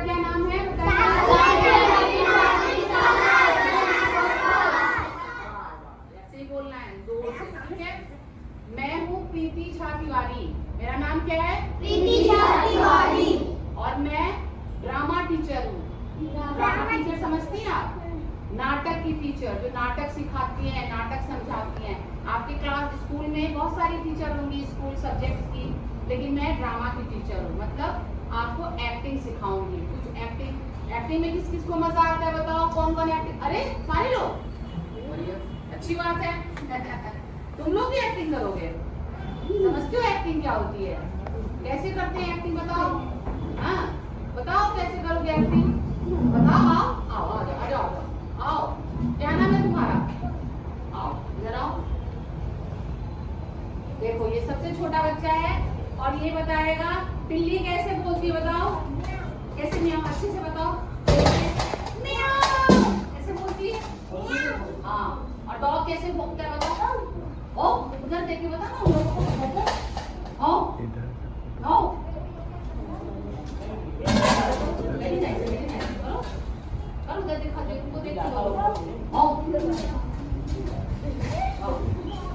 क्या नाम है? ऐसे ही बोलना है, जोर से, ठीक है? मैं हूँ प्रीति झा तिवारी। मेरा नाम क्या है? प्रीति झा तिवारी। और मैं ड्रामा टीचर हूँ। ड्रामा टीचर समझती हैं आप? नाटक की टीचर, जो नाटक सिखाती हैं, नाटक समझाती हैं। आपके क्लास स्कूल में बहुत सारी टीचर होंगी स्कूल सब्जेक्ट की, लेकिन मैं ड्रामा की टीचर हूँ। मतलब आपको एक्टिंग सिखाऊंगी। कुछ एक्टिंग में किस किस को मजा आता है बताओ? कौन कौन एक्टिंग? अरे सारे लोग, अच्छी बात है। तुम लोग भी एक्टिंग करोगे? समझते हो एक्टिंग क्या होती है? कैसे करते हैं एक्टिंग बताओ? हाँ बताओ कैसे करोगे एक्टिंग? बताओ। आओ आओ आ जाओ आओ। क्या नाम है तुम्हारा? आओ इधर आओ। देखो ये सबसे छोटा बच्चा है और ये बताएगा बिल्ली कैसे बोलती है बताओ? कैसे? मियाओ, अच्छे से बताओ। मियाओ कैसे बोलती है? हाँ। और डॉग कैसे भौंकता है बताओ? ओ उधर देख के बता ना उन लोगों को भौंको। आओ आओ। Very nice, very nice. करो करो, उधर दिखा दे, उनको देख के बोलो। आओ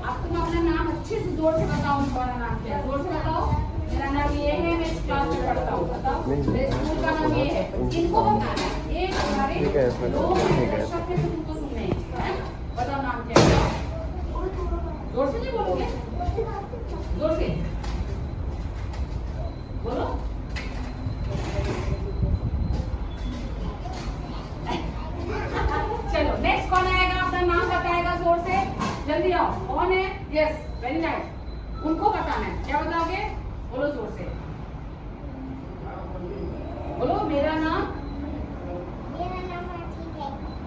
अब तुम अपना नाम अच्छे से जोर से बताओ। तुम्हारा नाम क्या है? जोर से बताओ। मेरा नाम ये है, मैं इस क्लास में पढ़ता हूँ। बताओ मेरे स्कूल का नाम ये है। इनको बताना है। एक हमारे दो शब्द है तुमको सुनने हैं। बताओ नाम क्या है? जोर से नहीं बोलोगे? जोर से बोलो। चलो नेक्स्ट कौन आएगा? अपना नाम बताएगा जोर से, जल्दी आओ। कौन है? Yes very nice. उनको बताना है। क्या बताओगे? बोलो जोर से बोलो। मेरा नाम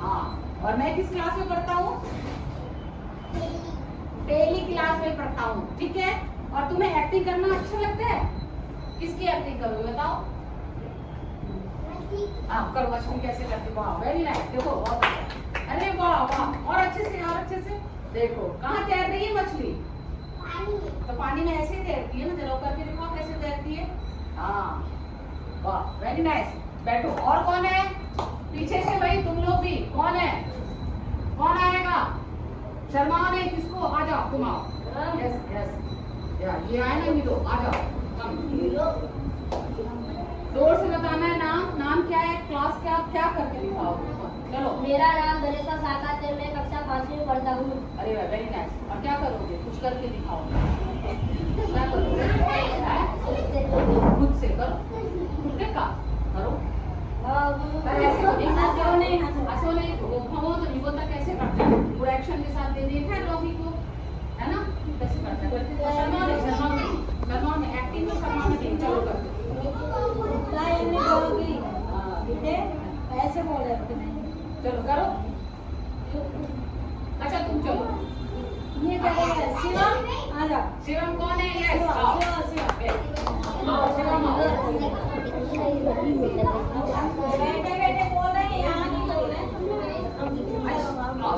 हाँ। और मैं किस क्लास में पढ़ता हूँ? पहली क्लास में पढ़ता हूँ, ठीक है? और तुम्हें एक्टिंग करना अच्छा लगता है? किसकी एक्टिंग करोगे बताओ? हाँ करो। मछली कैसे करती? वाह वेरी नाइस। देखो बहुत अच्छा। अरे वाह वाह, और अच्छे से, और अच्छे से। देखो कहाँ तैर रही है मछली? तो पानी में ऐसे तैरती है ना। जरा करके दिखाओ कैसे तैरती है। हाँ वाह वेरी नाइस। बैठो। और कौन है पीछे से? भाई तुम लोग भी। कौन है? कौन आएगा? शर्मा नहीं किसको? आ जाओ तुम आओ। यस यस यार ये आए ना हीरो, आ जाओ। जोर से बताना है नाम। नाम क्या है? क्लास क्या? क्या करके दिखाओगे? चलो। मेरा नाम गणेशा साकात है। मैं कक्षा 5 में पढ़ता हूँ। अरे वाह वेरी नाइस। और क्या करोगे? कुछ करके दिखाओ। क्या करोगे? खुद से करो। खुद से का करो। कैसे करते हैं? पूरा एक्शन के साथ दे देखा है डॉगी को, है ना? कैसे करते हैं? शर्मा में एक्टिंग में शर्मा में। चलो करते ऐसे बोल रहे। चलो करो। अच्छा तुम चलो। ये करेगा शिवम। आ जाओ। शिवम कौन है? यस आओ। शिवम आओ। बैठे बोल रहे हैं, यहाँ नहीं बोल रहे।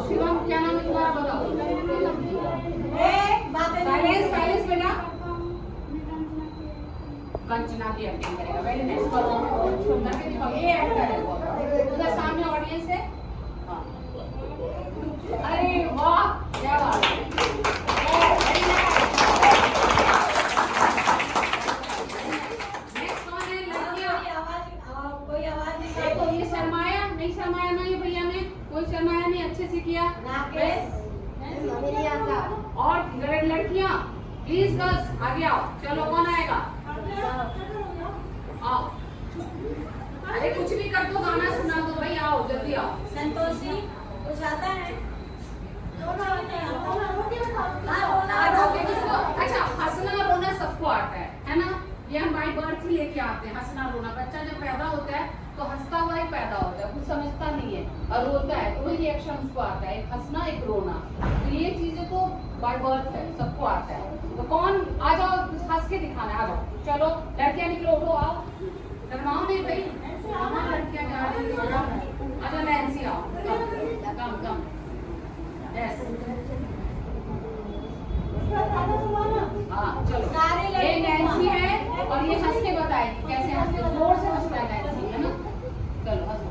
शिवम क्या नाम है तुम्हारा बताओ? साइलेंस साइलेंस बेटा। कंचना की एक्टिंग करेगा। Very nice. करो करके दिखाओ। ये एक्टर है उधर सामने ऑडियंस है। हाँ। अरे वाह क्या बात है। Very nice. नेक्स्ट कौन है? लड़कियां। कोई आवाज नहीं। देखो ये शर्माया नहीं? शर्माया ना ये भैया ने? कोई शर्माया नहीं? अच्छे से किया। और लड़कियां प्लीज गर्ल्स आगे आओ। चलो कौन आएगा? आओ। अरे कुछ भी कर दो, गाना सुना दो भाई। आओ जल्दी आओ। संतोषी कुछ आता है? अच्छा हंसना रोना सबको आता है ना? ये हम बाई बर्थ ही लेके आते हैं। हंसना रोना बच्चा जब पैदा होता है तो हंसता हुआ ही पैदा होता है, कुछ समझता नहीं है और रोता है तो वही रिएक्शन उसको आता है। एक हंसना एक रोना, तो ये चीजें तो बाय बर्थ है, सबको आता है। तो कौन आ जाओ, हंस के दिखाना है। आ जाओ चलो लड़कियां निकलो, उठो आओ। शर्माओ नहीं भाई, लड़कियां जा रही है। आ जाओ नैन्सी आओ, कम कम। यस हाँ चलो। ये नैन्सी है और ये हंस के बताएगी कैसे हंसते, जोर से हंसता है नैन्सी, है ना? चलो हंसो।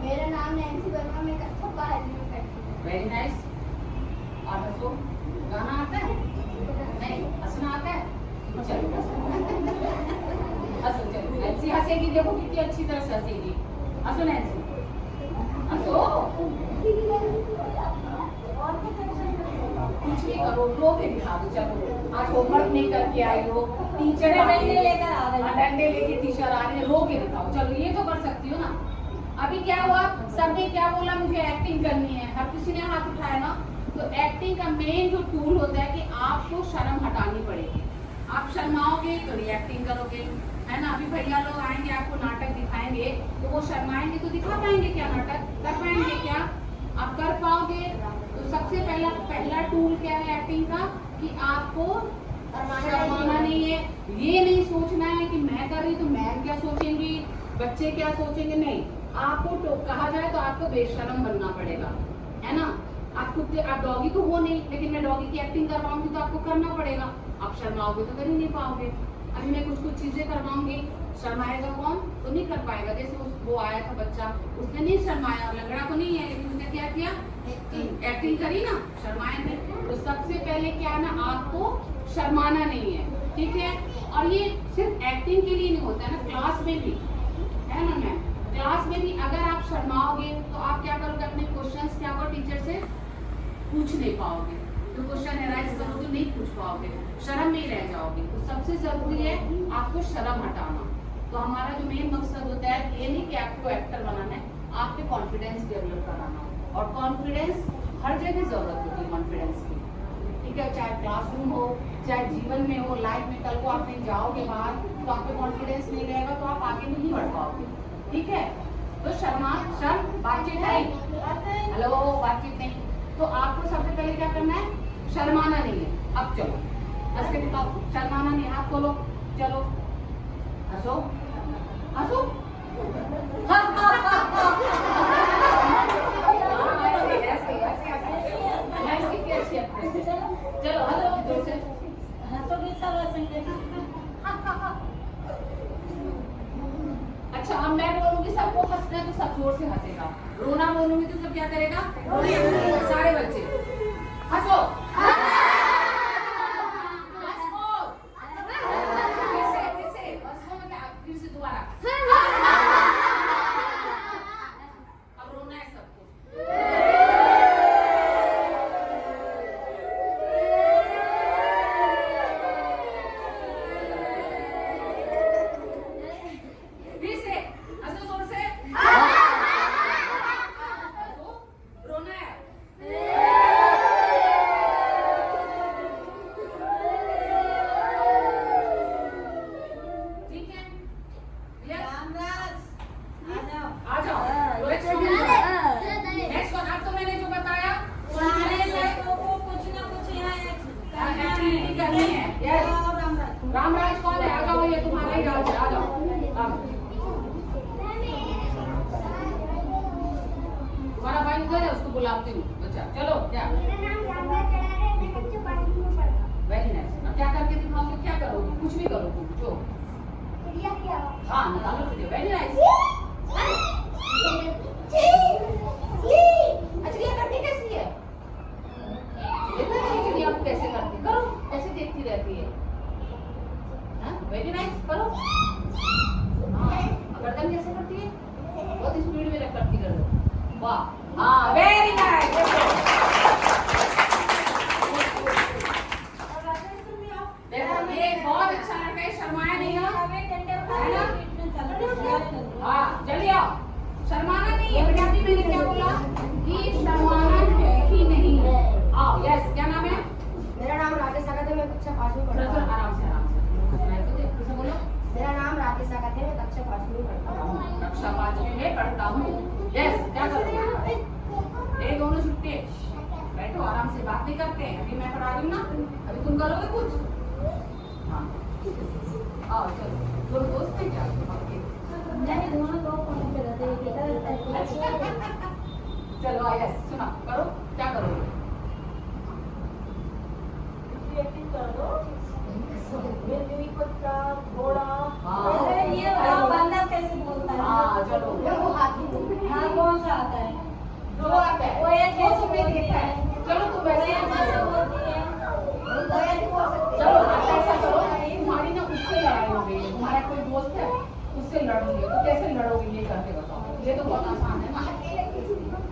मेरा नाम नैन्सी वर्मा, मैं कक्षा 5 में पढ़ती हूँ। Very nice. और हंसो। गाना आता है? नहीं, हंसना आता है? चलो हंसो। चलो नैन्सी हंसेगी, देखो कितनी अच्छी तरह से हंसेगी। हंसो नैन्सी, हंसो। कुछ भी करो, रो के दिखा दो। चलो आज होमवर्क नहीं करके आई हो, टीचर डंडे लेकर आ रही है। डंडे लेके टीचर आ रही है, रो के दिखाओ। चलो ये तो कर सकती हो ना। अभी क्या हुआ, सबने क्या बोला, मुझे एक्टिंग करनी है, हर किसी ने हाथ उठाया ना। तो एक्टिंग का मेन जो टूल होता है कि आपको शर्म हटानी पड़ेगी। आप शर्माओगे तो रिएक्टिंग करोगे, है ना। अभी भैया लोग आएंगे, आपको नाटक दिखाएंगे, तो वो शर्माएंगे तो दिखा पाएंगे क्या नाटक? कर पाएंगे क्या? आप कर पाओगे? तो सबसे पहला टूल क्या है एक्टिंग का, कि आपको शर्माना नहीं है। ये नहीं सोचना है कि मैं कर रही तो मैम क्या सोचेंगी, बच्चे क्या सोचेंगे, नहीं। आपको तो कहा जाए तो आपको बेशर्म बनना पड़ेगा, है ना। आप डॉगी तो हो नहीं, लेकिन मैं डॉगी की एक्टिंग करवाऊंगी तो आपको करना पड़ेगा। आप शर्माओगे तो कर ही नहीं पाओगे। अभी मैं कुछ चीजें करवाऊंगी, शर्माएगा कौन? तो नहीं कर पाएगा। जैसे वो आया था बच्चा, उसने नहीं शर्माया, लंगड़ा तो नहीं है, लेकिन उसने क्या किया? एक्टिंग करी ना, शर्माए नहीं। तो सबसे पहले क्या है ना, आपको शर्माना नहीं है, ठीक है। और ये सिर्फ एक्टिंग के लिए नहीं होता है ना, क्लास में भी, है ना मैम। क्लास में भी अगर आप शर्माओगे तो आप क्या करोगे, अपने क्वेश्चंस क्या होगा, टीचर से पूछ नहीं पाओगे। तो क्वेश्चन एराइज करोगे, नहीं पूछ पाओगे, शर्म में ही रह जाओगे। तो सबसे जरूरी है आपको शर्म हटाना। तो हमारा जो मेन मकसद होता है, ये नहीं कि आपको एक्टर बनाना है, आपके कॉन्फिडेंस डेवलप कराना। और कॉन्फिडेंस हर जगह जरूरत होती है कॉन्फिडेंस की, ठीक है। चाहे क्लासरूम हो, चाहे जीवन में हो, लाइफ में। कल को आप कहीं जाओगे बाहर, तो आप पे कॉन्फिडेंस नहीं रहेगा तो आप आगे नहीं बढ़ पाओगे, ठीक है। तो शर्म बातचीत नहीं, हेलो बातचीत नहीं। तो आपको सबसे पहले क्या करना है, शर्माना नहीं है। अब चलो हंस के दिखाओ, शर्माना नहीं, हाथ खोलो, चलो हंसो हंसो। चलो हंसो जोर से। हंसोगे सब हंसेंगे। अच्छा अब मैं बोलूंगी सबको हंसना है तो सब जोर से हंसेगा, रोना बोलूंगी तो सब क्या करेगा? सारे बच्चे हंसो। फिर से दोबारा। अब रोना है सबको। फिर से हंसो जोर से। हंसो, रोना है। ठीक है, क्लियर? आ जाओ। नेक्स्ट वन, अब तो मैंने जो बताया सारे लड़कों को कुछ ना कुछ यहाँ एक्टिविटी करनी है। यस, रामराज कौन है? आ जाओ, ये तुम्हारा ही राज है, आ जाओ। तुम्हारा भाई उधर है, उसको बुलाती हूँ। अच्छा चलो, क्या? Very nice. अब क्या करके दिखाओगे, क्या करोगे? कुछ भी करो तुम, जो हाँ निकालो वीडियो। Very nice. अच्छा ये करती कैसी है? देखो ये चिड़िया को कैसे करती, करो ऐसे देखती रहती है। वेरी नाइस, करो। हाँ, गर्दन कैसे करती है? बहुत स्पीड में करती गर्दन। वाह, हाँ वेरी नाइस। देखो ये बहुत अच्छा लड़का है, शर्माया नहीं है। हाँ जल्दी आओ, शर्माना नहीं है बेटा। अभी मैंने क्या बोला कि शर्माना है ही नहीं। आओ, यस, क्या नाम है? मेरा नाम राकेश सागत है, मैं कक्षा 5 में पढ़ता हूँ। आराम से आराम से तो बोलो। मेरा नाम राकेश सागत है, मैं कक्षा 5 में पढ़ता हूँ। कक्षा 5 में पढ़ता हूँ। यस, क्या करोगे? ये दोनों छुट्टे बैठो, आराम से बात नहीं करते हैं। अभी मैं पढ़ा रही हूँ ना, अभी तुम करोगे कुछ? हाँ आओ चलो, दोनों दोस्त हैं क्या? नहीं, दोनों दो फोन पे रहते हैं। चलो यस, सुना करो, क्या करोगे? प्रैक्टिस कर दो। बिल्ली, कुत्ता, घोड़ा। हाँ। पहले ये बताओ बंदर कैसे बोलता है? हाँ चलो वो हाथी हाँ, कौन सा आता है? जो आता है कोयल वो कैसे तुम्हें बोलती देखा है? है। चलो तुम वैसे कोयल कैसे बोलती है? चलो ऐसा करो, तुम्हारी ना उससे लड़ाई हो गई है, तुम्हारा कोई दोस्त है उससे लड़ रही है, तो कैसे लड़ोगे ये करके बताओ। ये तो बहुत आसान है ना।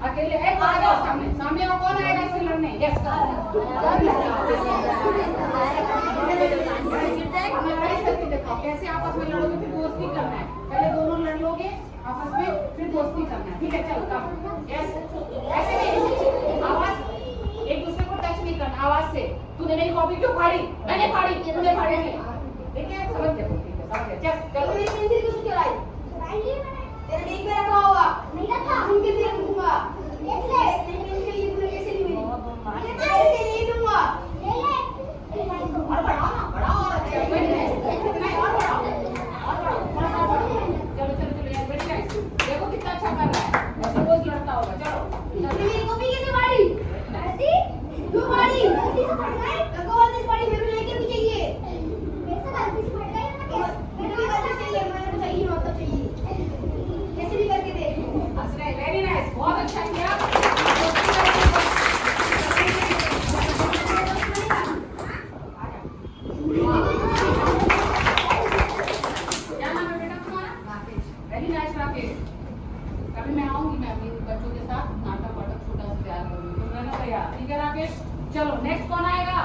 अकेले एक आ जाओ सामने, सामने वो कौन आएगा इससे लड़ने? यस लड़ाई करके दिखाओ कैसे आपस में लड़ोगे, फिर दोस्ती करना है। पहले दोनों लड़ लोगे आपस में, फिर दोस्ती करना है। ठीक है चलो कम। यस ऐसे नहीं, आवाज एक दूसरे को टच नहीं करना, आवाज से। तूने मेरी कॉपी क्यों फाड़ी? मैंने फाड़ी, तूने फाड़ी नहीं। ठीक है समझ गए? ठीक है समझ गए। चलो मेरी पेंसिल क्यों चुराई? तेरे बैग में रखा होगा। नहीं रखा। हम कैसे रखूंगा? देख ले। तेरी पेंसिल ये तूने कैसे ली मेरी? मैं तेरे से ले लूंगा। ले ले। और बढ़ाओ ना, बढ़ाओ और अच्छा है। नहीं और बढ़ाओ, और बढ़ाओ, थोड़ा सा बढ़ाओ। चलो चलो चलो यार बैठ जाए। देखो कितना अच्छा कर रहा है, ऐसे रोज लड़ता होगा। चलो तूने मेरी कॉपी कैसे फाड़ी? ऐसी? क्यों फाड़ी? गलती से फट गई? गलती से फाड़ी, मेरे को लेके भी चाहिए। कैसे गलती से फट गई ना? कैसे? मेरे को गलती चाहिए, मेरे को चाहिए, मतलब चाहिए। कैसे भी करके दे। हंस रहे, वेरी नाइस, बहुत अच्छा किया। क्या नाम है बेटा तुम्हारा? राकेश। Very nice Rakesh. कभी मैं आऊंगी, मैं अपने बच्चों के साथ नाटक वाटक छोटा सा तैयार करूंगी, तुम रहना तैयार। ठीक है राकेश? चलो नेक्स्ट कौन आएगा?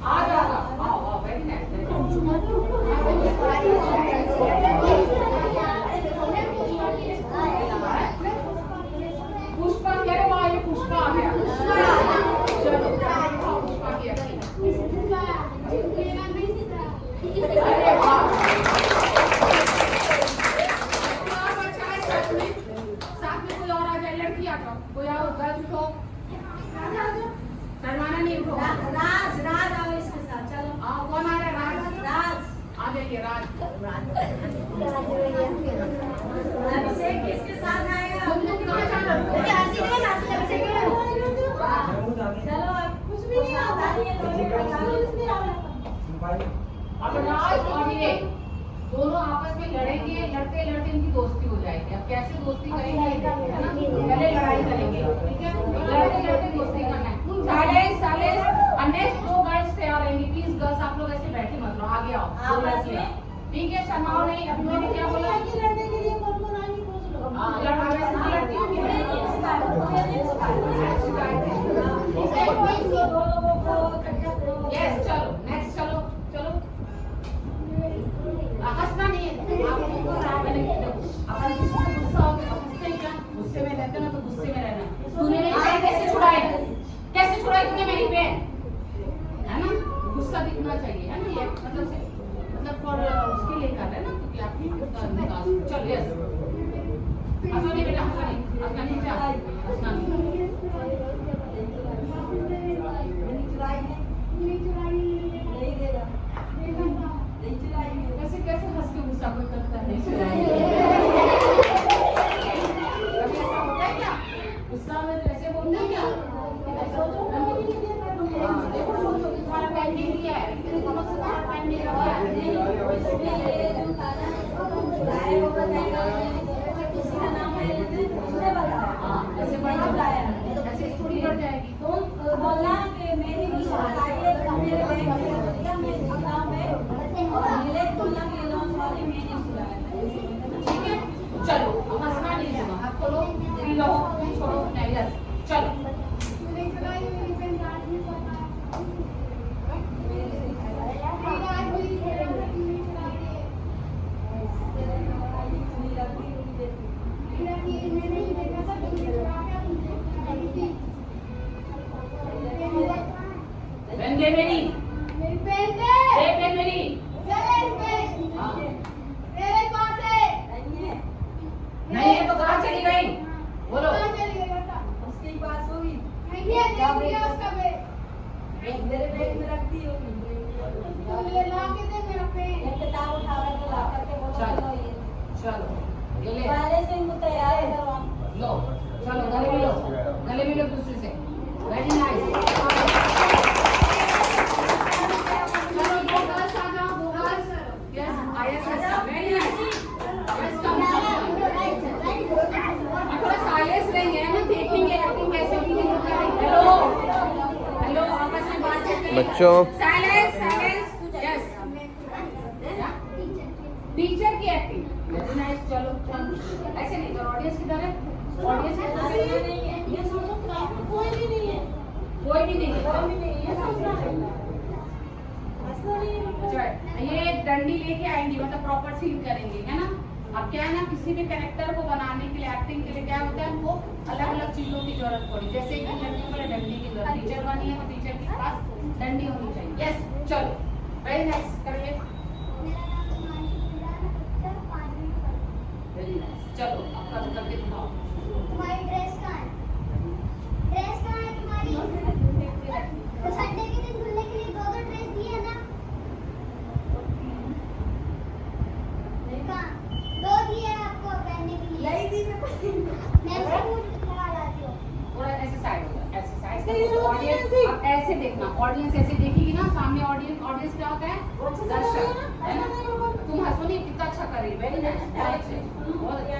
आ जाओगा। आओ आओ, वेरी नाइस। पुष्पा कह रहे वाह ये पुष्पा आ गया। चलो पुष्पा की अच्छी। अरे वाह आप अच्छा है। साथ में कोई और आ जाए, लड़की आ जाओ, कोई आओ, गर्ल्स उठो, शर्माना नहीं, उठो। राज, राज आओ इसके साथ, चलो। आओ, कौन आ रहा है? राज राज। आ जाइए। राज अभिषेक किसके साथ आएगा? तुम कहाँ जा रहे हो? चलो अब कुछ भी नहीं आता है, अब राज और ये दोनों आपस में लड़ेंगे, लड़ते लड़ते इनकी दोस्ती हो जाएगी। अब कैसे दोस्ती करेंगे है ना? पहले लड़ाई करेंगे, ठीक है? लड़ते लड़ते दोस्ती करना है। नेक्स्ट दो गर्ल्स तैयार रहेंगी। प्लीज गर्ल्स आप लोग ऐसे बैठे मत रहो, आगे आओ। दो लड़की आओ। ठीक है शर्माओ नहीं। अभी मैंने क्या बोला? लड़ने के लिए कौन कौन आएंगे पूछ लो। लड़कियों की यस चलो नेक्स्ट चलो चलो। हंसना नहीं है आपको। अपन किसी से गुस्सा हो गया, हंसते ही क्या? गुस्से में रहते ना तो गुस्से में रहना। तूने मेरी पेन कैसे छुड़ाई? कैसे छुड़ाई तूने मेरी पेन? है ना? गुस्सा दिखना चाहिए, है ना? ये मतलब फॉर उसके लिए कर रहे हैं ना, क्योंकि आपकी निकाल। चलो यस हंसो नहीं बेटा, हंसो नहीं, हंसना नहीं चाहिए, हंसना नहीं। कैसे कैसे हंस के गुस्सा कोई करता है? कभी ऐसा होता है क्या? गुस्सा में तो ऐसे बोलते हैं क्या? देखो सोचो कि तुम्हारा पेन नहीं लिया है, लेकिन कौन सा तुम्हारा पेन नहीं रखा है? किसी का नाम है उसने बताया। ऐसे बढ़ जाएगी, ऐसे थोड़ी बढ़ जाएगी। तो बोला कि मेरी गुस्सा आइए मेरे बैंक में दिया, मैं नाम है और मिले खुला के लोन वाले मैंने सुनाया। ठीक है चलो अब हंसना नहीं होगा, हाथ खोलो, पी लो, छोड़ो नहीं। यस चलो पेन दे मेरी, दे पेन मेरी। हाँ नहीं है तो कहाँ चली गई? बोलो। उसके पास होगी मेरे बैग में रखती होगी। एक किताब उठा करके ला करके बोलो ये चलो ये ले पहले से इनको तैयार करवा लो। चलो गले मिलो, गले मिलो दूसरे से। Very nice. बच्चों साइलेंस साइलेंस यस टीचर की एक्टिंग वेरी नाइस चलो ऐसे नहीं तो ऑडियंस किधर है ऑडियंस ये सोचो क्लास में कोई भी नहीं है कोई भी नहीं है मतलब ये डंडी लेके आएंगे मतलब प्रॉपर सीन करेंगे है ना। अब क्या है ना किसी भी कैरेक्टर को बनाने के लिए एक्टिंग के लिए क्या होता है हमको अलग अलग चीजों की जरूरत पड़ी जैसे कि लड़कियों को डंडी की जरूरत टीचर बनी है तो टीचर के पास डंडी होनी चाहिए यस चलो वेरी नाइस करिए वेरी नाइस चलो अब करके दिखाओ तुम्हारी ड्रेस कहाँ है तुम्हारी तो संडे के दिन धुलने के लिए 2 ड्रेस दी है ना कहाँ 2 दी है आपको पहनने के लिए यही दी मैं मैं स्कूल लगा लाती हूँ थोड़ा ऐसे साइड हो जाए एक्सरसाइज ऑडियंस अब ऐसे देखना ऑडियंस ऐसे देखेगी ना सामने ऑडियंस ऑडियंस क्या होता है दर्शक है ना तुम हंसो नहीं कितना अच्छा कर रही वेरी नाइस बहुत अच्छा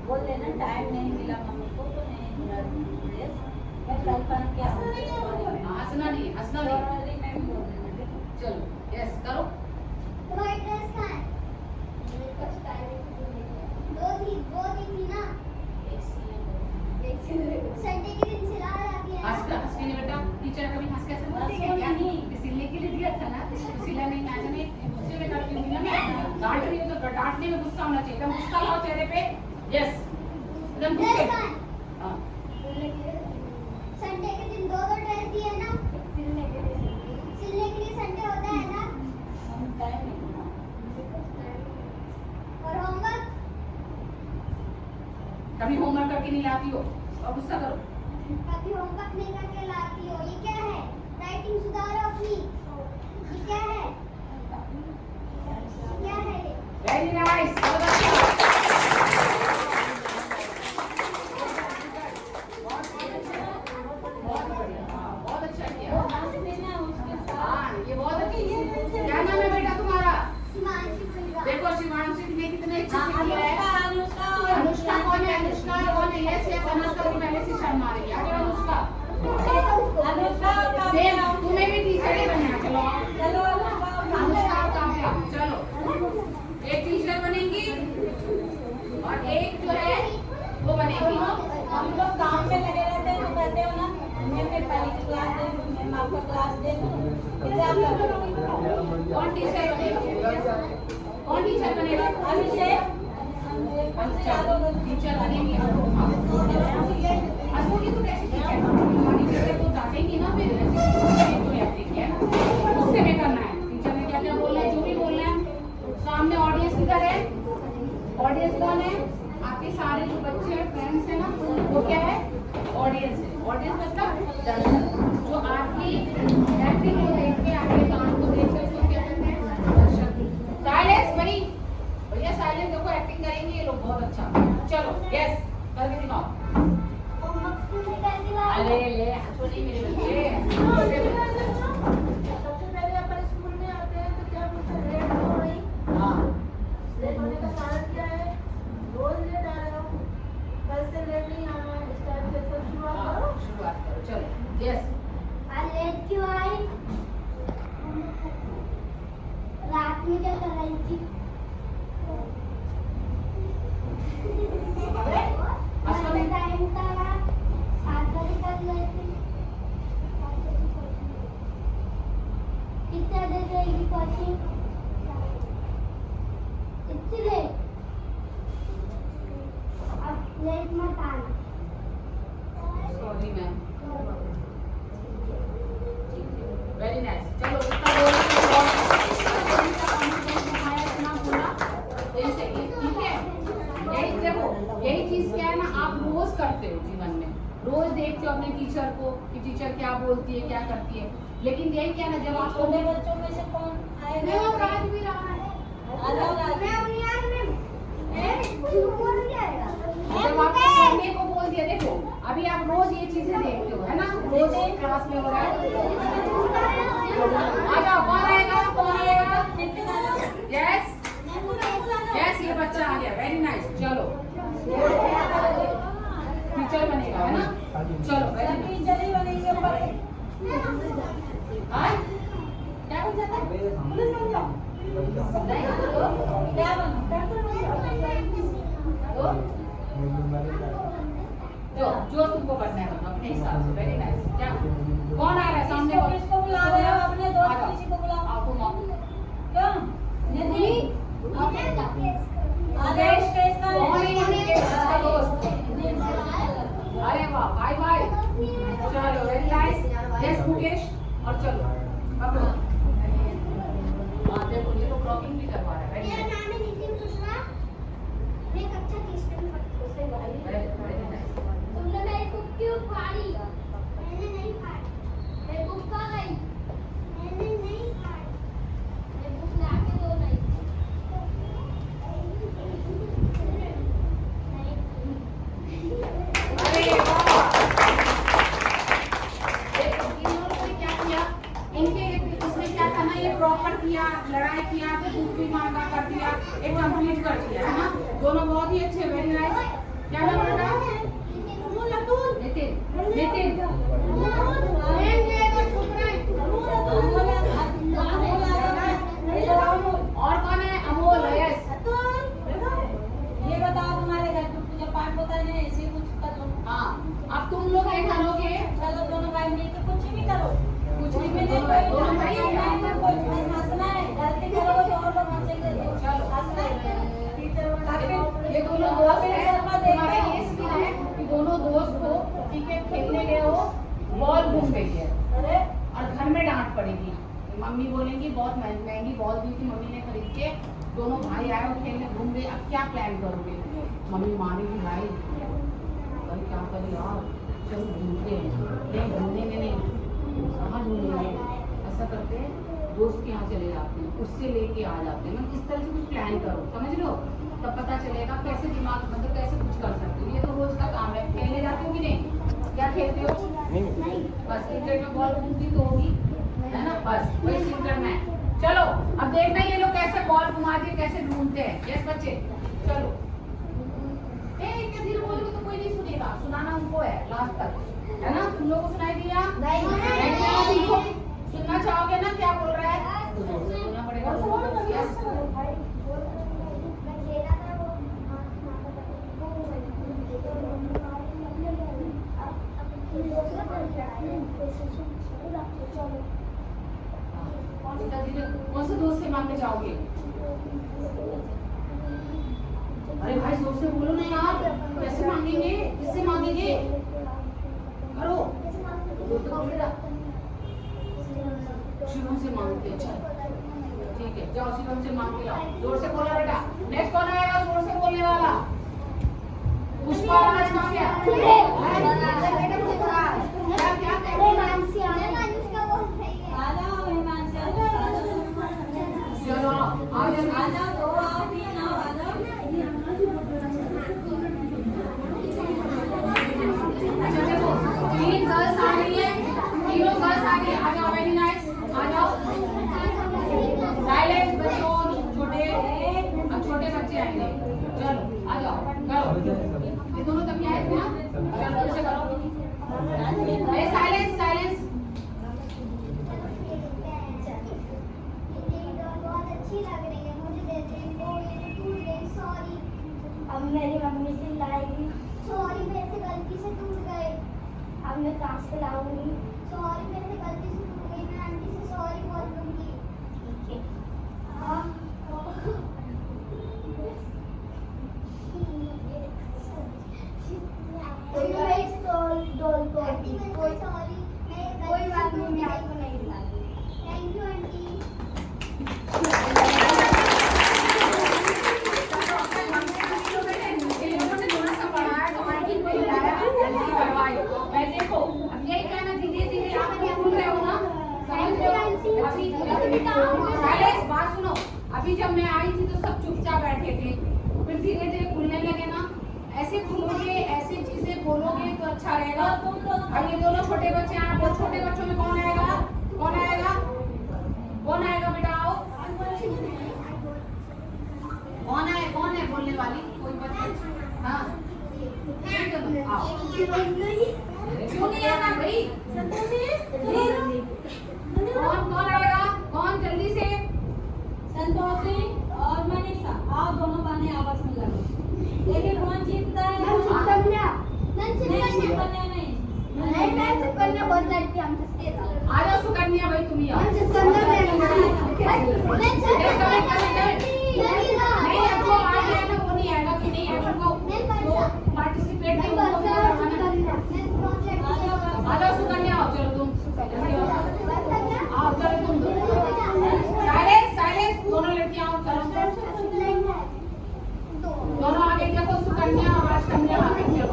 बोल देना टाइम नहीं मिला मम्मी को तो नहीं ड्रेस मैं कल पहन के आऊंगी हंसना नहीं चलो यस करो तुम्हारी ड्रेस कहाँ है दो थी ना संडे के दिन सिला जाती है हंस के नहीं बेटा टीचर कभी हंस के ऐसे बोलती है क्या सिलने के लिए दिया था ना सिला नहीं ना जाने गुस्से में करती हूँ ना मैं डांट रही हूँ तो डांटने में गुस्सा होना चाहिए एकदम गुस्सा लाओ चेहरे पे यस एकदम ड्रेस गुस्से कहाँ है हाँ संडे के दिन 2 ड्रेस दी है ना सिलने के लिए संडे होता है ना और होमवर्क कभी होमवर्क करके नहीं लाती हो और गुस्सा करो कभी होमवर्क नहीं करके लाती हो ये क्या है राइटिंग सुधारो अपनी ये क्या है ये वेरी नाइस बहुत अच्छा बहुत बढ़िया हाँ, बहुत अच्छा किया हाँ ये बहुत अच्छी क्या नाम है बेटा तुम्हारा हिमांशु गुलगा देखो शिवांशी ने कितने अच्छे से किया है अनुष्का कौन है यस यस अनुष्का को पहले से शर्मा रही है आगे अनुष्का सेम तुम्हें भी टीचर ही बनना चलो अनुष्का और काव्या चलो एक टीचर बनेंगी और एक जो है वो बनेगी हम लोग काम में लगे रहते हैं तो कहते हो ना मैं पहली क्लास दे मैं आपको क्लास दे कितने आप लोग कौन टीचर बनेगा कौन टीचर बनेगा अभिषेक अच्छा टीचर बनेगी असोगी तो कैसे टीचर टीचर को डांटेंगी ना फिर तो एक्टिंग है उससे भी करना है टीचर ने क्या क्या बोलना है जो भी बोलना है सामने ऑडियंस किधर है ऑडियंस कौन है आपके सारे जो बच्चे हैं फ्रेंड्स हैं ना वो क्या है ऑडियंस है ऑडियंस मतलब दर्शक जो आपकी एक्टिंग को देख के आपके काम को देख के उसको क्या कहते हैं दर्शक साइलेंस बनी भैया साइलेंस देखो एक्टिंग करेंगे ये लोग बहुत अच्छा चलो यस करके दिखाओ होमवर्क नहीं करके ला अरे ले छोटी मेरे बच्चे सबसे पहले अपन स्कूल में आते हैं तो क्या पूछते हैं लेट हो गई हाँ लेट होने का कारण क्या है रोज लेट आ रहे हो कल से लेट नहीं आना है इस टाइम से सब शुरुआत करो शुरुआत करो चलो यस आज लेट क्यों आई रात में क्या कर रही थी टाइम था 7 बजे कर गई थी कितना देर रहेगी कोचिंग इतनी लेट अब लेट मत आना सॉरी मैम वेरी नाइस चलो इतना बोल इतना बोला जैसे ठीक है यही देखो यही चीज क्या है ना आप रोज करते हो जीवन में रोज देखते हो अपने टीचर को कि टीचर क्या बोलती है क्या करती है लेकिन यही क्या है ना जब आपको छोटे बच्चों में से कौन आएगा मैं वो राज भी रहा है मैं अपनी याद में बोल जाएगा जब आपको पढ़ने को बोल दिया देखो अभी आप रोज ये चीजें देखते हो है ना रोज क्लास में हो रहा है आ जाओ कौन आएगा यस यस ये बच्चा आ गया वेरी नाइस चलो टीचर बनेगा है ना चलो वेरी नाइस टीचर ही बनेंगे बड़े हाँ? क्या बन जाता है? पुलिस बन जाओ। नहीं, क्या बनो? जो तुमको करना है बनो, अपने हिसाब से। Very nice. क्या कौन आ रहा है सामने? किसको बुला रहे हो? अपने दोस्त किसी को बुलाओ। आपको क्यों? निधि आदेश कैसा कौन है है? ये इसका दोस्त? अरे वाह, बाय बाय। चलो वेरी नाइस। यस मुकेश, और चलो पकड़ो। हाँ देखो, ये तो ब्लॉगिंग भी करवा रहा है। वेरी मेरा नाइस। नाम है नितिन कुशवाहा। मैं कक्षा तीसरे में पढ़ती हूँ। Very nice. तुमने मेरी बुक क्यों फाड़ी? मैंने नहीं फाड़ी। मेरी बुक कहाँ गई? मैंने नहीं फाड़ी। मैं बुक लाके दो नहीं। अरे वाह। देखो इन लोगों ने क्या किया, इनके इसमें क्या था ना, ये प्रॉपर किया, लड़ाई किया, फिर बुक भी मांगा, कर दिया, एक कंप्लीट कर दिया, है ना? दोनों बहुत ही अच्छे। Very nice. क्या नाम है बेटा? नितिन। नितिन और कौन है? अमोल। यस। ये बताओ, तुम्हारे घर पे पूजा पाठ होता है ना? ऐसे कुछ करो। हाँ, अब तुम लोग एक करोगे, चलो दोनों भाई मिलकर कुछ भी करो। कुछ भी में दोनों भाई हैं। कोई हंसना है, गलती करोगे तो और लोग हंसेंगे। चलो। हंसना है। ये दोनों दोस्त हैं। तुम्हारा ये स्किल है कि दोनों दोस्त हो, क्रिकेट खेलने गए हो, बॉल घूम गई है अरे और घर में डांट पड़ेगी। मम्मी बोलेंगी बहुत महंगी बॉल दी थी मम्मी ने खरीद के, दोनों भाई आए और खेलने घूम गए, अब क्या प्लान करोगे? मम्मी मारेगी भाई, भाई क्या करें यार, चल घूमते हैं। नहीं घूमने में नहीं, कहाँ घूमेंगे? ऐसा करते हैं, दोस्त के यहाँ चले जाते हैं, उससे लेके आ जाते हैं। मतलब इस तरह से कुछ प्लान करो, समझ लो, तब पता चलेगा कैसे दिमाग, मतलब कैसे कुछ कर सकते हो। ये तो रोज का काम है। खेलने जाते हो कि नहीं? क्या खेलते हो? बस क्रिकेट में बॉल घूमती तो होगी, है ना? बस वही सीन करना है। चलो अब देखना ये लोग कैसे बॉल घुमा के कैसे ढूंढते हैं। यस बच्चे, चलो। इतने धीरे बोलोगे तो कोई नहीं सुनेगा, सुनाना उनको है लास्ट तक, है ना? तुम लोगों को सुनाई दिया? नहीं। सुनना चाहोगे ना क्या बोल रहा है? सुनना पड़ेगा। यस। कौन से दोस्त से मांगने जाओगे? अरे भाई जोर से बोलो ना यार, कैसे मांगेंगे? किससे मांगेंगे? करो। शिवम से मांगते हैं। अच्छा ठीक है, जाओ शिवम से मांग के लाओ। जोर से बोलो बेटा। नेक्स्ट कौन आएगा जोर से बोलने वाला? पुष्पा राज कहाँ गया? आ जाओ मेहमान से। चलो आ आ जाओ। जाओ, दो आओ, तीन आओ, आ जाओ। अच्छा देखो, 3 गर्ल्स आ रही है, तीनों गर्ल्स आ गई। आ जाओ, वेरी नाइस। आ जाओ। साइलेंस बच्चों, छोटे, अब छोटे बच्चे आएंगे। चलो आ जाओ, करो। ये दोनों तभी आए थे ना? चलो ऐसे करो। Silence silence. बहुत अच्छी लग रही है, मुझे दे दे। वो मेरी टूट गई, सॉरी। अब मेरी मम्मी से लाएगी। सॉरी, मेरे से गलती से टूट गए। अब मैं कहाँ से लाऊंगी? सॉरी, मेरे से गलती से टूट गई। मैं आंटी से सॉरी बोल दूंगी। ठीक है। हाँ। कोई बात नहीं, मैं आपको नहीं दिलाऊंगी। Thank you aunty. देखो अब यही कहना, धीरे धीरे आप भूल रहे हो ना, समझ रहे हो? बात सुनो, अभी जब मैं आई थी तो सब चुपचाप बैठे थे, फिर धीरे धीरे खुलने लगे ना। ऐसे खुलोगे, ऐसी चीजें बोलोगे तो अच्छा रहेगा। अब ये दोनों छोटे बच्चे हैं, बहुत छोटे बच्चों में कौन आएगा? कौन आएगा? कौन आएगा बेटा? आओ। कौन है बोलने वाली? कोई बच्चे? हाँ क्यों नहीं आना भाई? बहुत लड़ती हम सस्ते आ जाओ सुकन्या भाई तुम ही आओ। हम सुकन्या नहीं आपको आ गया ना, वो नहीं आएगा कि नहीं आएगा, वो पार्टिसिपेट नहीं उनको भी करवाना। आ जाओ सुकन्या आओ, चलो तुम आओ, चलो तुम साइलेंस दोनों लड़कियां आओ, चलो दोनों आगे देखो, सुकन्या और राजकन्या आगे चलो।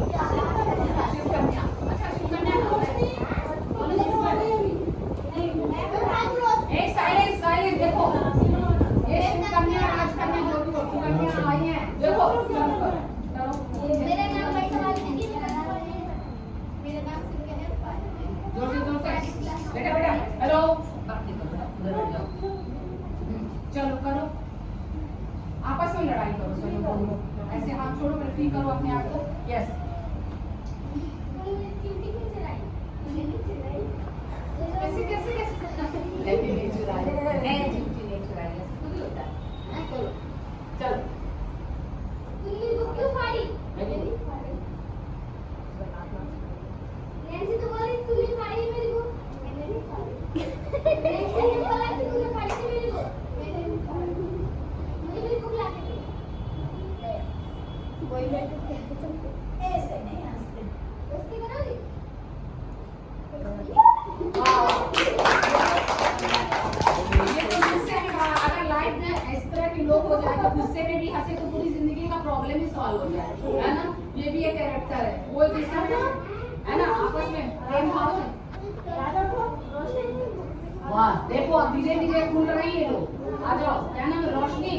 शिवकन्या, अच्छा शिवकन्या साइलेंस देखो, ये शिवकन्या राजकन्या जो भी सुकन्या आई है देखो, चलो मेरा नाम मेरा नाम जोर से बेटा हेलो, चलो करो, आपस में लड़ाई करो, चलो दोनों ऐसे हाथ छोड़ो, फ्री करो अपने आप को। यस कैसे नहीं चुराई, नहीं चिमटी नहीं चुराई, ऐसा खुद ही होता है। चलो चलो तुमने बुक क्यों फाड़ी? मैंने नैन्सी तो बोली तूने फाड़ी मेरी बुक। मैंने नहीं फाड़ी। नैन्सी ने बोला कि तूने फाड़ी थी मेरी बुक। मैंने नहीं फाड़ी। मुझे मेरी बुक ला के दे। वही बैठ के ऐसे नहीं हंसते। दोस्ती करोगी? ये तो गुस्से में अगर लाइफ में इस तरह के लोग हो जाए तो गुस्से में भी हंसे तो पूरी जिंदगी का प्रॉब्लम ही सॉल्व हो जाए, है ना। ये भी एक कैरेक्टर है, वो जिसमें है ना आपस में प्रेम भाव है। वाह देखो अब धीरे धीरे खुल रही है लोग, आ जाओ। क्या नाम है? रोशनी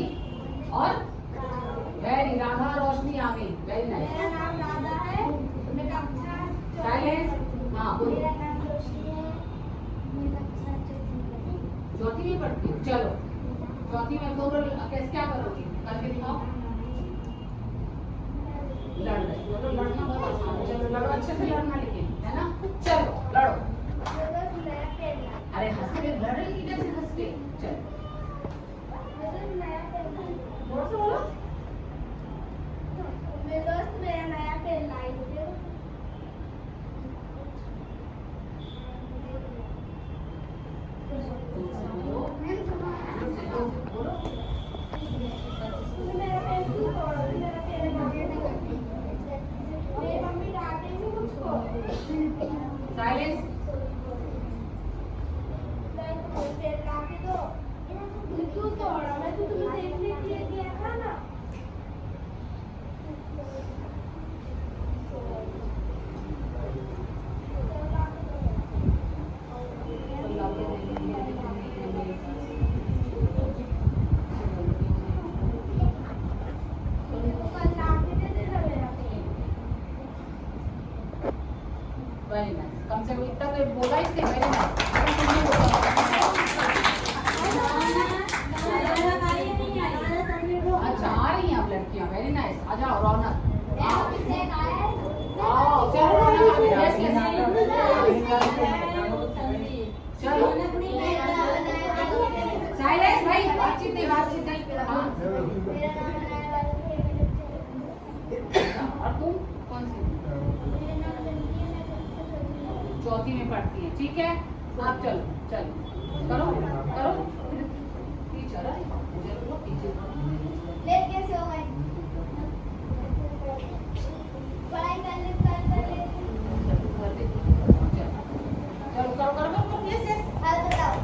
और वेरी राधा रोशनी आ गई, वेरी नाइस। मेरा नाम राधा है। मैं कक्षा साइलेंस, हाँ बोलो। मेरा नाम रोशनी है। मैं कक्षा चौथी में पढ़ती हूँ, चलो चौथी में दोनों कैसे क्या करोगी करके दिखाओ। लड़ रहे, चलो लड़ना बहुत आसान है, चलो लड़ो अच्छे से लड़ना, लेकिन है ना, चलो लड़ो। अरे हंस के लड़ रही थी, कैसे हंस के, चलो जोर से बोलो। मेरे दोस्त मेरा नया पेन लाई मुझे। मेरा पेन क्यों तोड़ा? मेरा पेन मेरी मम्मी डांटेगी मुझको। साइलेंस, पेन ला के दो। क्यों तोड़ा? मैं तो तुम्हें देखने के लिए दिया था ना। वेरी नाइस, कम से कम इतना तो बोला इसने, वेरी नाइस। अच्छा आ रही हैं अब लड़कियां, वेरी नाइस। आ जाओ रौनक, आओ चलो रौनक आ गई। यस यस चलो साइलेंस भाई, बातचीत नहीं हाँ। और तुम कौन सी? चौथी में पढ़ती है, ठीक है। आप चलो चलो करो करो, टीचर है टीचर। लेट कैसे हो गए? पढ़ाई कर ले कर ले। चलो करो करो करो, यस यस। हाल बताओ।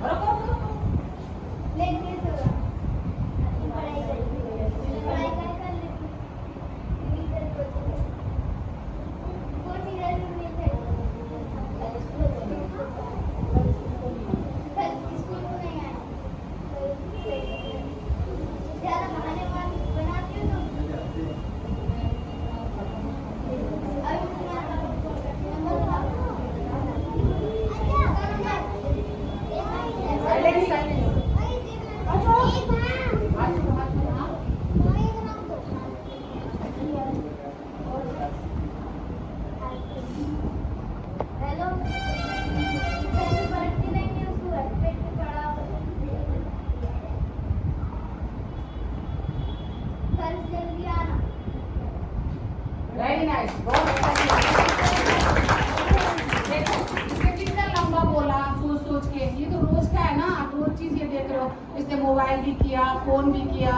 करो करो करो। लेट कैसे होगा? पढ़ाई कर ले। पढ़ाई कर ले। कोचिंग नहीं थे। स्कूल में नहीं आए। ज़्यादा बहाने नाइस, बहुत अच्छा किया। देखो इसने कितना लंबा बोला सोच सोच के, ये तो रोज का है ना, आप रोज चीज ये देख रहे हो। इसने मोबाइल भी किया, फोन भी किया,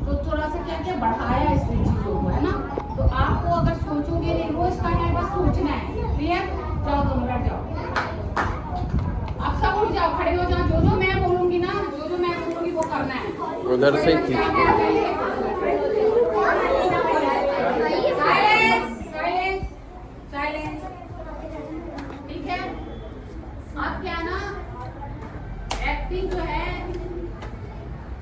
तो थोड़ा सा क्या क्या बढ़ाया इसने चीजों को, है ना। तो आपको अगर सोचोगे नहीं, रोज का है बस सोचना है। क्लियर? जाओ दोनों बैठ जाओ, आप सब उठ जाओ, खड़े हो जाओ। जो जो मैं बोलूंगी ना, जो जो मैं बोलूंगी वो करना है। उधर से ही खींच साइलेंस, ठीक है। अब क्या ना, एक्टिंग जो है,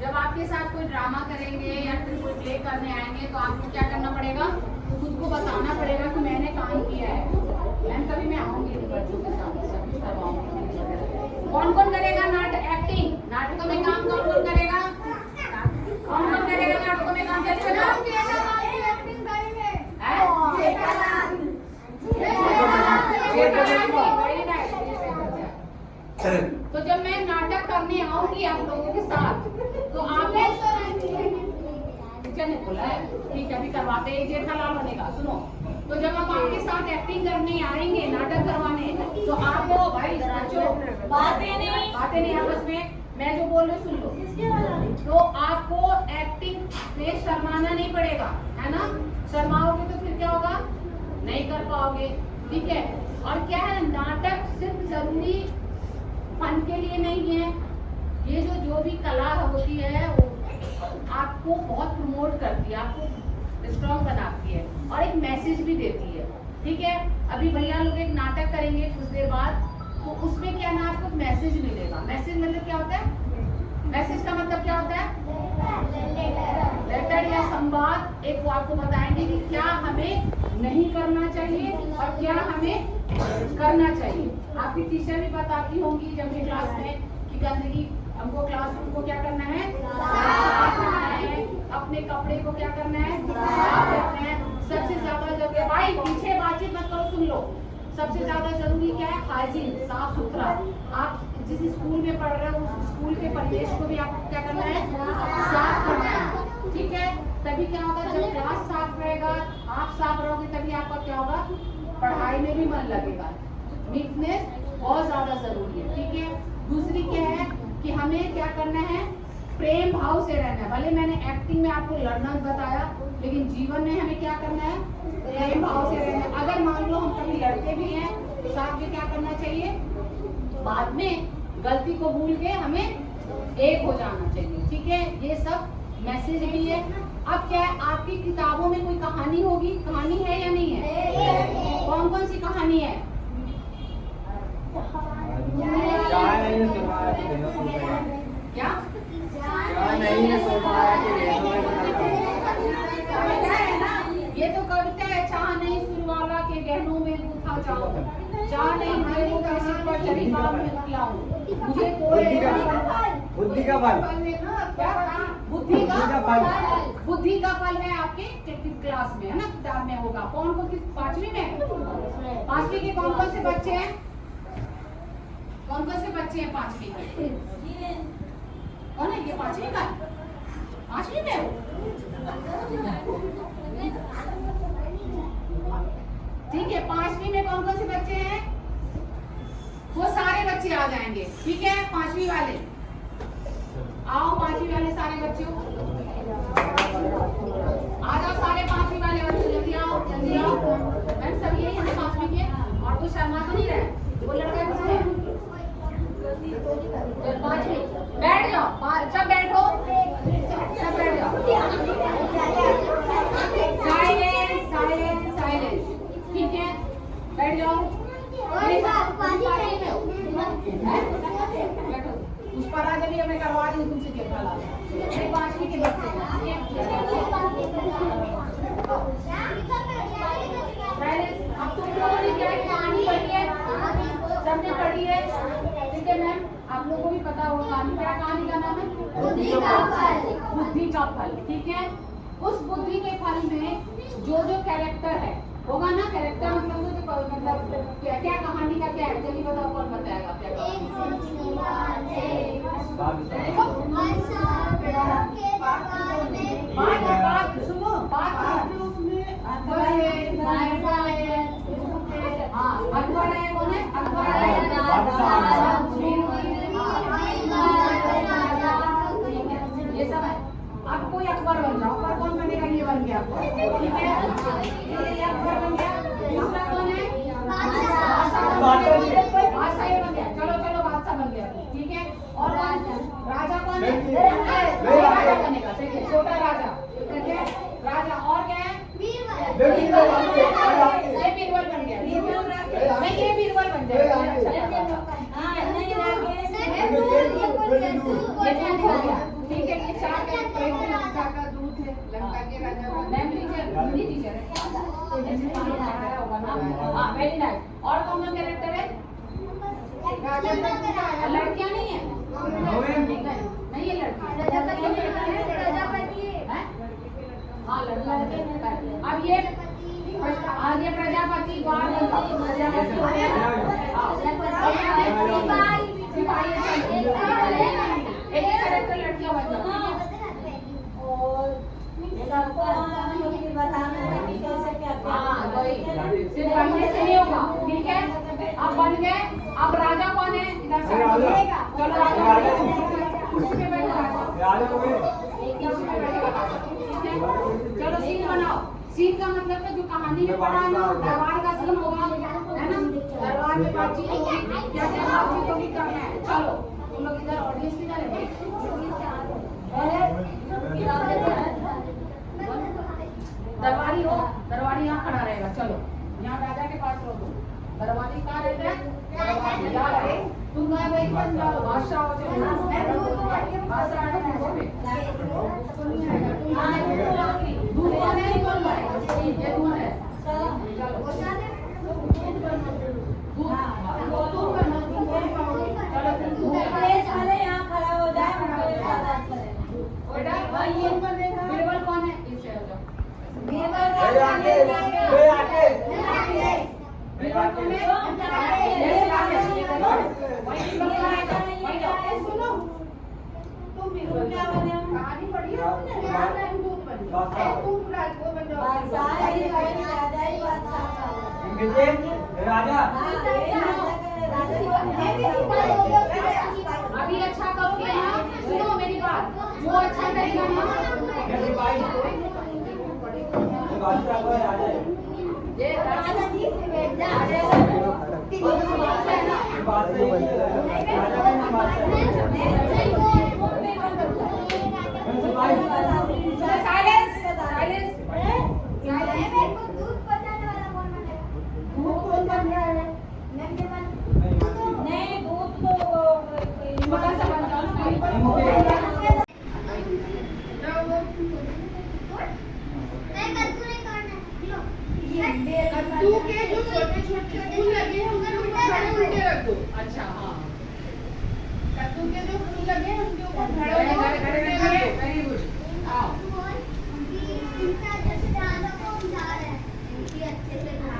जब आपके साथ कोई ड्रामा करेंगे या फिर कोई प्ले करने आएंगे तो आपको क्या करना पड़ेगा, खुद को बताना पड़ेगा कि मैंने काम किया है। मैम कभी मैं आऊंगी बच्चों के साथ सब करवाऊंगी। कौन कौन करेगा नाटक एक्टिंग? नाटकों में काम कौन कौन करेगा? कौन कौन करेगा नाटकों में काम? जल्दी बताओ। तो जब मैं नाटक करने आऊंगी आप लोगों के साथ, तो आपने टीचर ने बोला है, ठीक है अभी करवाते हैं, जेठालाल बनेगा। सुनो, तो जब हम आपके साथ एक्टिंग करने आएंगे, नाटक करवाने, तो आपको भाई बच्चों बातें नहीं आपस में, मैं जो बोल रही हूँ सुन लो। तो आपको एक्टिंग में शर्माना नहीं पड़ेगा, है ना। शर्माओगे तो फिर क्या होगा, नहीं कर पाओगे, ठीक है। और क्या है, नाटक सिर्फ जरूरी फन के लिए नहीं है, ये जो भी कला होती है वो आपको बहुत प्रमोट करती है, आपको स्ट्रॉन्ग बनाती है और एक मैसेज भी देती है, ठीक है। अभी भैया लोग एक नाटक करेंगे कुछ देर बाद, तो उसमें क्या ना आपको मैसेज मिलेगा। मैसेज मतलब क्या होता है? मैसेज का मतलब क्या होता है? लेटर या संवाद। एक वो आपको बताएंगे कि क्या हमें नहीं करना चाहिए और क्या हमें करना चाहिए। आपकी टीचर भी बताती होंगी जब भी क्लास में कि गंदगी, हमको क्लासरूम को क्या करना है, साफ रखना है, अपने कपड़े को क्या करना है, साफ रखना है। सबसे ज्यादा जरूरी है, भाई पीछे बातचीत मत करो, सुन लो। सबसे ज्यादा जरूरी क्या है? हाइजीन, साफ सुथरा। आप जिस स्कूल में पढ़ रहे हो उस स्कूल के परिवेश को भी आपको क्या करना है, साफ करना है, ठीक है। तभी क्या होगा, जब क्लास साफ रहेगा, आप साफ रहोगे, तभी आपका क्या होगा, पढ़ाई में भी मन लगेगा। नीटनेस बहुत ज्यादा जरूरी है, ठीक है। दूसरी क्या है कि हमें क्या करना है, प्रेम भाव से रहना है। भले मैंने एक्टिंग में आपको लड़ना बताया, लेकिन जीवन में हमें क्या करना है, प्रेम भाव से रहना है। अगर मान लो हम कभी लड़ते भी हैं तो साथ में क्या करना चाहिए, बाद में गलती को भूल के हमें एक हो जाना चाहिए, ठीक है। ये सब मैसेज भी है। अब क्या है, आपकी किताबों में कोई कहानी होगी, कहानी है या नहीं है? कौन कौन सी कहानी है? क्या ये तो कविता है, चाह नहीं सुरवाला के गहनों में गूथा जाओ, चाह नहीं मेरे का सिर पर चढ़ी बाल में खिलाऊं, मुझे कोई बुद्धि का फल, बुद्धि का फल है आपके क्लास में, है ना, किताब में होगा। कौन को किस, पांचवी में? पांचवी के कौन कौन से बच्चे हैं? कौन कौन से बच्चे हैं पांचवी के? कौन है ये पांचवी का? पांचवी में हो? ठीक है, पांचवी में कौन कौन से बच्चे हैं? वो सारे बच्चे आ जाएंगे, ठीक है। पांचवी वाले आओ, पांचवी वाले सारे बच्चों आ जाओ, सारे पांचवी वाले बच्चे जल्दी आओ, जल्दी आओ। मैम सब यही है ना पांचवी के, और कोई शर्मा तो नहीं रहे? वो लड़का किसने? पांचवी, बैठ जाओ, सब बैठो, सब बैठ जाओ। साइलेंस, साइलेंस, साइलेंस, ठीक है, बैठ जाओ। पुष्पा जब मैं करवा दी तुमसे जेठालाल, पांचवी के बच्चे अब तुम लोगों ने क्या कहानी पढ़ी है, सबने पढ़ी है, ठीक है मैम। आप लोगों को भी पता होगा कहानी, क्या कहानी का नाम है? बुद्धि का फल। बुद्धि का फल, ठीक है। उस बुद्धि के फल में जो जो कैरेक्टर है होगा ना, कैरेक्टर मतलब क्या क्या कहानी का क्या है, जल्दी बताओ, कौन बताएगा क्या बात सुनो, बात ये सब है। अब कोई अकबर बन जाओ, अकबर कौन बनेगा? ये बन गया अकबर, ठीक है? ये अकबर बन गया। दूसरा कौन है? बादशाह ये बन गया। चलो चलो बादशाह बन गया, ठीक है? और राजा कौन है? राजा बनेगा, सही है, छोटा राजा, ठीक है? राजा और क्या है? ये बीरबल बन गया। नहीं, ये बीरबल बन जाएगा। ठीक है, ये चार कैरेक्टर लंका का दूत है, लंका के राजा का मैम टीचर, हिंदी टीचर है। हाँ, वेरी नाइस। और कौन सा कैरेक्टर है? लड़कियां नहीं है, नहीं ये लड़की। हाँ, लड़का। अब ये आगे प्रजापति, प्रजापति हो गया। सिपाही एक कैरेक्टर लड़कियां बन जाओ। हाँ, वही सिर्फ बनने से नहीं होगा, ठीक है? अब बन गए। अब राजा कौन है? इधर से चलो राजा कुर्सी पे बैठो, राजा कुर्सी पे बैठेगा राजा, ठीक है? चलो सीन बनाओ। सीन का मतलब है जो कहानी में पढ़ा है ना, दरबार का सीन होगा, है ना? दरबार में बातचीत होगी, क्या क्या बातचीत होगी, करना है। चलो तुम लोग इधर ऑडियंस किधर है? दरबारी हो, दरबारी यहाँ खड़ा रहेगा। चलो यहाँ राजा के पास रहो। दरबारी कहाँ रहता है? दरबारी जा रहे तुम गए भाई, बन जाओ बादशाह हो जाओ। बादशाह आएगा तुमको भी। दूध कौन है? कौन है? ये दूध है। चलो यहाँ खड़ा हो जाए, बीरबल कौन है? इससे हो जाओ। बीरबल कौन है? सुनो, तुम बीरबल क्या बने? कहानी पढ़ी है तुमने? दूध बन जाओ, तुम वो बन जाओ। राजा अभी अच्छा करोगे ना, सुनो मेरी बात, जो अच्छा करेगा ना, ये राजा जी से बैठ जा। Silence, silence. दूध पचाने वाला कौन बनेगा? दूध कौन बन रहा है? नहीं दूध तो छोटा सा बन जाओ ना, कहीं पर कद्दू के जो छोटे छोटे फूल लगे हैं उनके ऊपर खड़े उल्टे रख दो। अच्छा, हाँ, कद्दू के जो फूल लगे हैं उनके ऊपर खड़े वेरी गुड। आओ,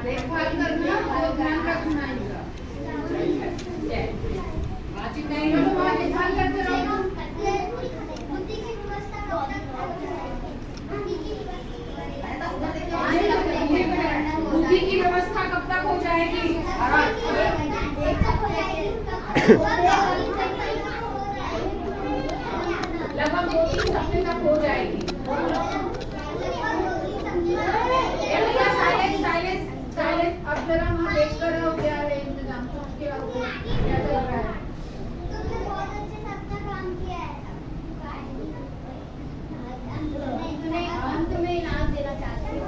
देखभाल करना, बहुत ध्यान रखना इनका। बातचीत नहीं करो, वहाँ देखभाल करते रहो। बुद्धि की व्यवस्था कब तक हो जाएगी? लगभग 2-3 हफ्ते तक हो जाएगी। Silence, silence, silence. अब जरा वहाँ देख कर रहो क्या है इंतजाम, क्या चल रहा है। अंत में इनाम देना चाहती हूँ।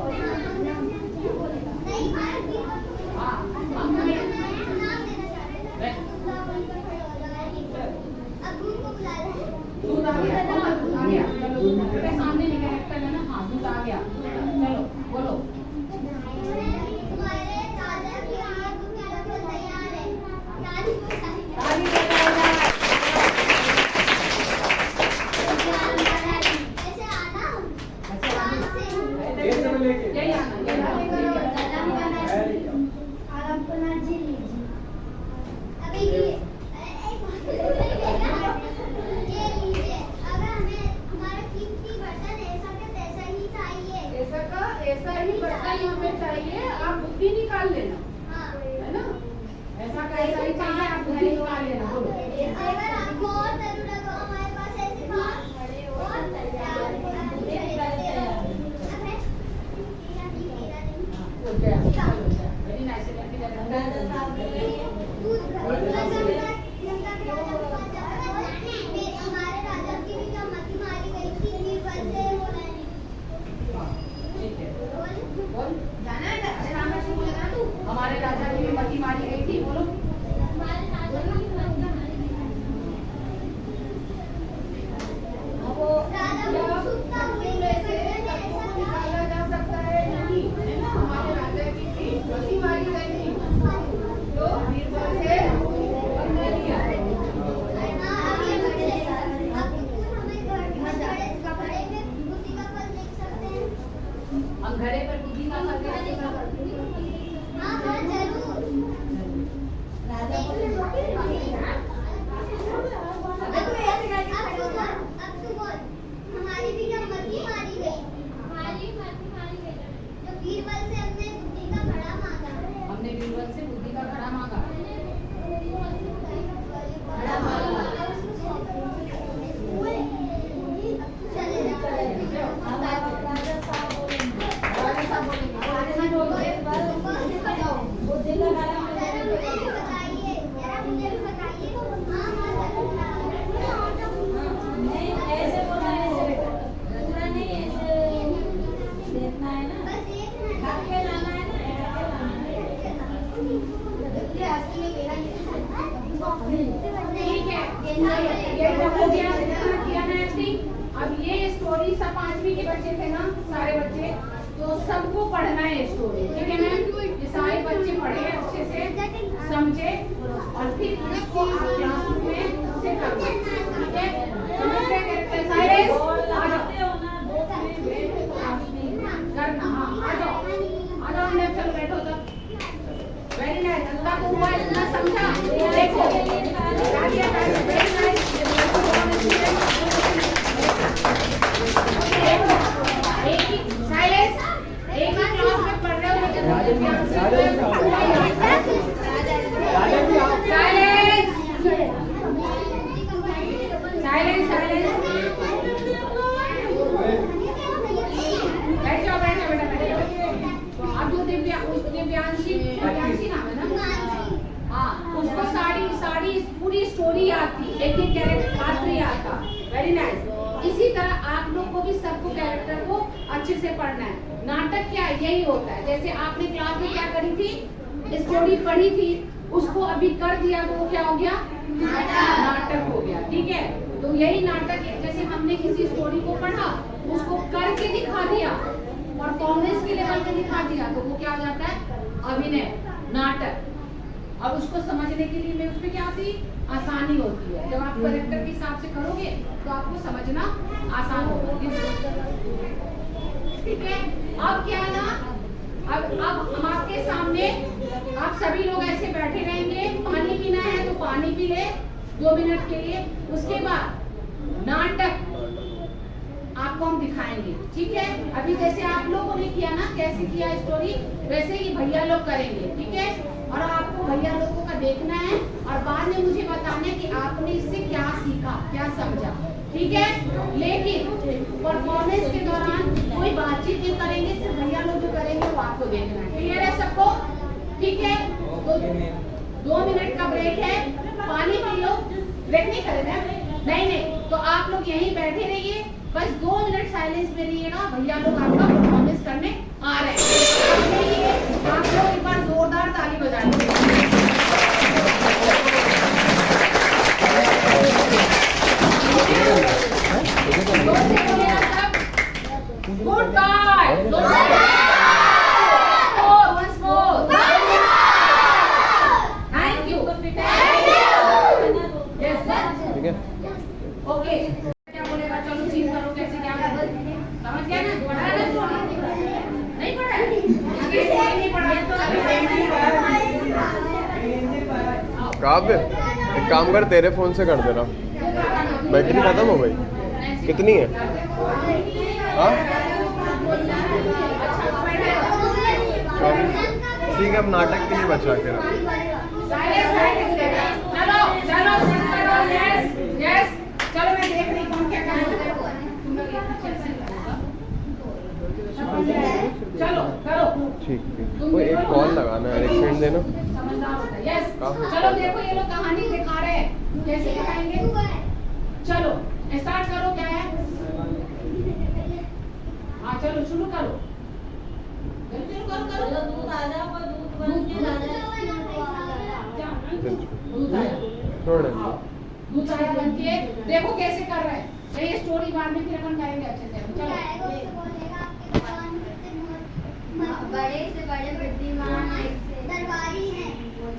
हाँ, अंत में दूध आ गया, दूध आ गया। चलो दूध सामने नहीं कैरेक्टर है ना, हाँ दूध आ गया। चलो बोलो। यही आना, यही आना। ऐसा ही बर्तन हमें चाहिए, आप बुद्धि निकाल लेना, है ना? ऐसा कैसा ही चाहिए आप घर ही निकाल लेना। बोलो अगर आपको और जरूरत हो हमारे पास ऐसी बात और वेरी नाइस। हमारे राजा की भी जो मच्छी मारी गई थी बीरबल से वो नहीं ठीक है बोल बोल। जाना है अरे राम से बोलेगा तू हमारे राजा की भी मती मारी गई थी। बोलो हमारे राजा की भी मच्छी मारी गई वो राजा को सुनता हुए कैसे निकाला जा सकता है नहीं, है ना। हमारे राजा की भी मती मारी गई थी तो बीरबल से हमने लिया। हम घड़े पर बुद्धि का फल देख सकते हमारी भी जब मच्छी मारी गई तो बीरबल से हमने बुद्धि का घड़ा मांगा हमने बीरबल से बुद्धि का घड़ा मांगा। नहीं ऐसे बोला ऐसे दूसरा नहीं ऐसे देखना है ना ढक के लाना है ना ठीक है ये तो हो गया किया ना एक्टिंग। अब ये स्टोरी सब 5वीं के बच्चे थे ना सारे बच्चे, तो सबको पढ़ना है स्टोरी। ठीक है मैम, ये सारे बच्चे पढ़े अच्छे से समझे और फिर इसको आप क्लासरूम में से करना। ठीक है समझ गए कैरेक्टर साइलेंस करना। हाँ आ जाओ मैम, चलो बैठो तब। Very nice. अंता को हुआ इतना समझा। देखो तालियां तालियां। Very nice. एक ही साइलेंस। एक ही क्लास में पढ़ रहे हो लेकिन साइलेंस साइलेंस साइलेंस। बैठ जाओ बेटा बैठ जाओ। अब जो दिव्यांशी नाम है ना, हाँ उसको साड़ी पूरी स्टोरी याद थी, एक एक कैरेक्टर पात्र याद था। Very nice. इसी तरह आप लोग को भी सबको कैरेक्टर को अच्छे से पढ़ना है। नाटक क्या है, यही होता है। जैसे आपने क्लास में क्या करी थी, स्टोरी पढ़ी थी, उसको अभी कर दिया तो वो क्या हो गया, नाटक हो गया। ठीक है, तो यही नाटक है। जैसे हमने किसी स्टोरी को पढ़ा, उसको करके दिखा दिया, परफॉर्मेंस के लेवल पे दिखा दिया, तो वो क्या हो जाता है, अभिनय, नाटक। अब उसको समझने के लिए में उसमें क्या होती, आसानी होती है। जब आप कैरेक्टर के हिसाब से करोगे तो आपको समझना आसान होगा। ठीक है, अब क्या है ना, अब हम आपके सामने आप सभी लोग ऐसे बैठे रहेंगे। पानी पीना है तो पानी पी ले 2 मिनट के लिए। उसके बाद नाटक आपको हम दिखाएंगे। ठीक है, अभी जैसे आप लोगों ने किया ना, कैसे किया स्टोरी, वैसे ही भैया लोग करेंगे। ठीक है, और आपको भैया लोगों का देखना है और बाद में मुझे बताना है कि आपने इससे क्या सीखा, क्या समझा। ठीक है, लेकिन परफॉर्मेंस के दौरान कोई बातचीत नहीं करेंगे, सिर्फ भैया लोग जो करेंगे वो आपको देखना है। क्लियर है सबको? ठीक है, तो 2 मिनट का ब्रेक है, पानी पी लो। ब्रेक नहीं करें नहीं, तो आप लोग यहीं बैठे रहिए, बस 2 मिनट साइलेंस में रहिएगा। भैया लोग आपका परफॉर्मेंस करने आ रहे हैं। आप लोग एक बार जोरदार ताली बजाएंगे। Goodbye. once more. Thank you. Yes, ठीक है। ओके, क्या बोलेगा, चलो सीन करो कैसे क्या करो। समझ गया ना, पढ़ा है ना स्टोरी? नहीं पढ़ा है? आगे स्टोरी नहीं पढ़ा है तो काव्य एक काम कर, तेरे फोन से कर देना। बैटरी खत्म हो गई। कितनी है? हाँ 24। ठीक है, अब नाटक के लिए बचा के रखो। चलो चलो चलो, यस यस, चलो मैं देख रही हूँ क्या क्या बोलते हो तुम लोग, ये पीछे से चलो करो। ठीक है, कोई एक कॉल लगाना है, 1 मिनट देना। समझदार होता है, यस। काफी चलो देखो ये लोग कहानी दिखा रहे हैं, कैसे दिखाएंगे? चलो स्टार्ट करो, क्या है? हाँ चलो शुरू करो, चलो करो करो चलो दूध आ जा, पर दूध बन के ला जा। दूध आया, छोड़ दे। हाँ, दूध आया बन के, देखो कैसे कर रहे हैं। ये स्टोरी बाद में फिर अपन करेंगे अच्छे से। चलो बड़े से बड़े बुद्धिमान दरबारी हैं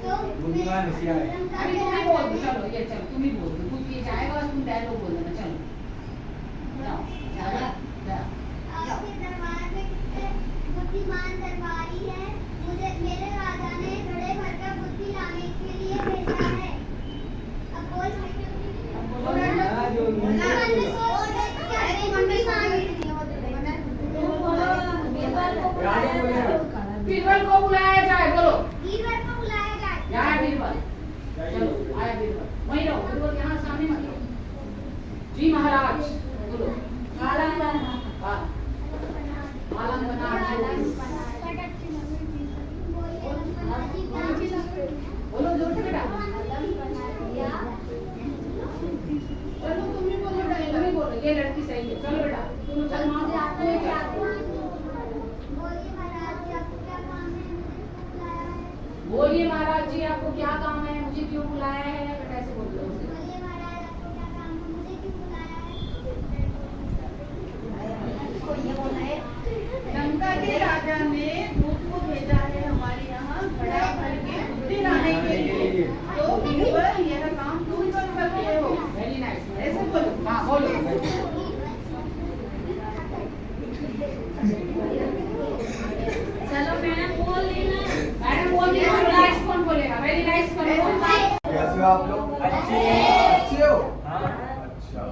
तो बुद्धिमान होशियार है। अभी तुम ही बोल दो, चलो ये चलो तुम ही बोल दो, कुछ ये जाएगा तुम डायलॉग बोल देना। चलो जाओ जाओ जाओ। आपके दरबार में कितने बुद्धिमान दरबारी हैं। मुझे मेरे राजा ने घड़े भरकर बुद्धि लाने के लिए भेजा है। अब बोल हाँ, जो बीरबल को बुलाया जाए, बोलो बीरबल को बुलाया जाए। यहाँ बीरबल, चलो आया बीरबल, वहीं रहो, बीरबल यहाँ सामने मत रहो। जी महाराज बोलो। आलम बना। हाँ, आलम बना बोलो जोर से बेटा। चलो तुम ही बोलो, तुम ही बोलो, ये लड़की सही है। चलो बेटा तुम चल माँ बोलिए महाराज जी आपको क्या काम है, मुझे क्यों बुलाया है? बेटा ऐसे बोल दो उसे। लंका के राजा ने दूत को भेजा है हमारे यहाँ घड़ा भर के बुद्धि लाने के लिए, तो बीरबल यह काम तुम कर सकते हो। वेरी नाइस, ऐसे बोलो। हाँ बोलो। चलो मैडम बोल लेना। मैडम बोलिए, नेक्स्ट कौन बोलेगा? वेरी नाइस करो। कैसे हो आप लोग? अच्छे हो? अच्छा,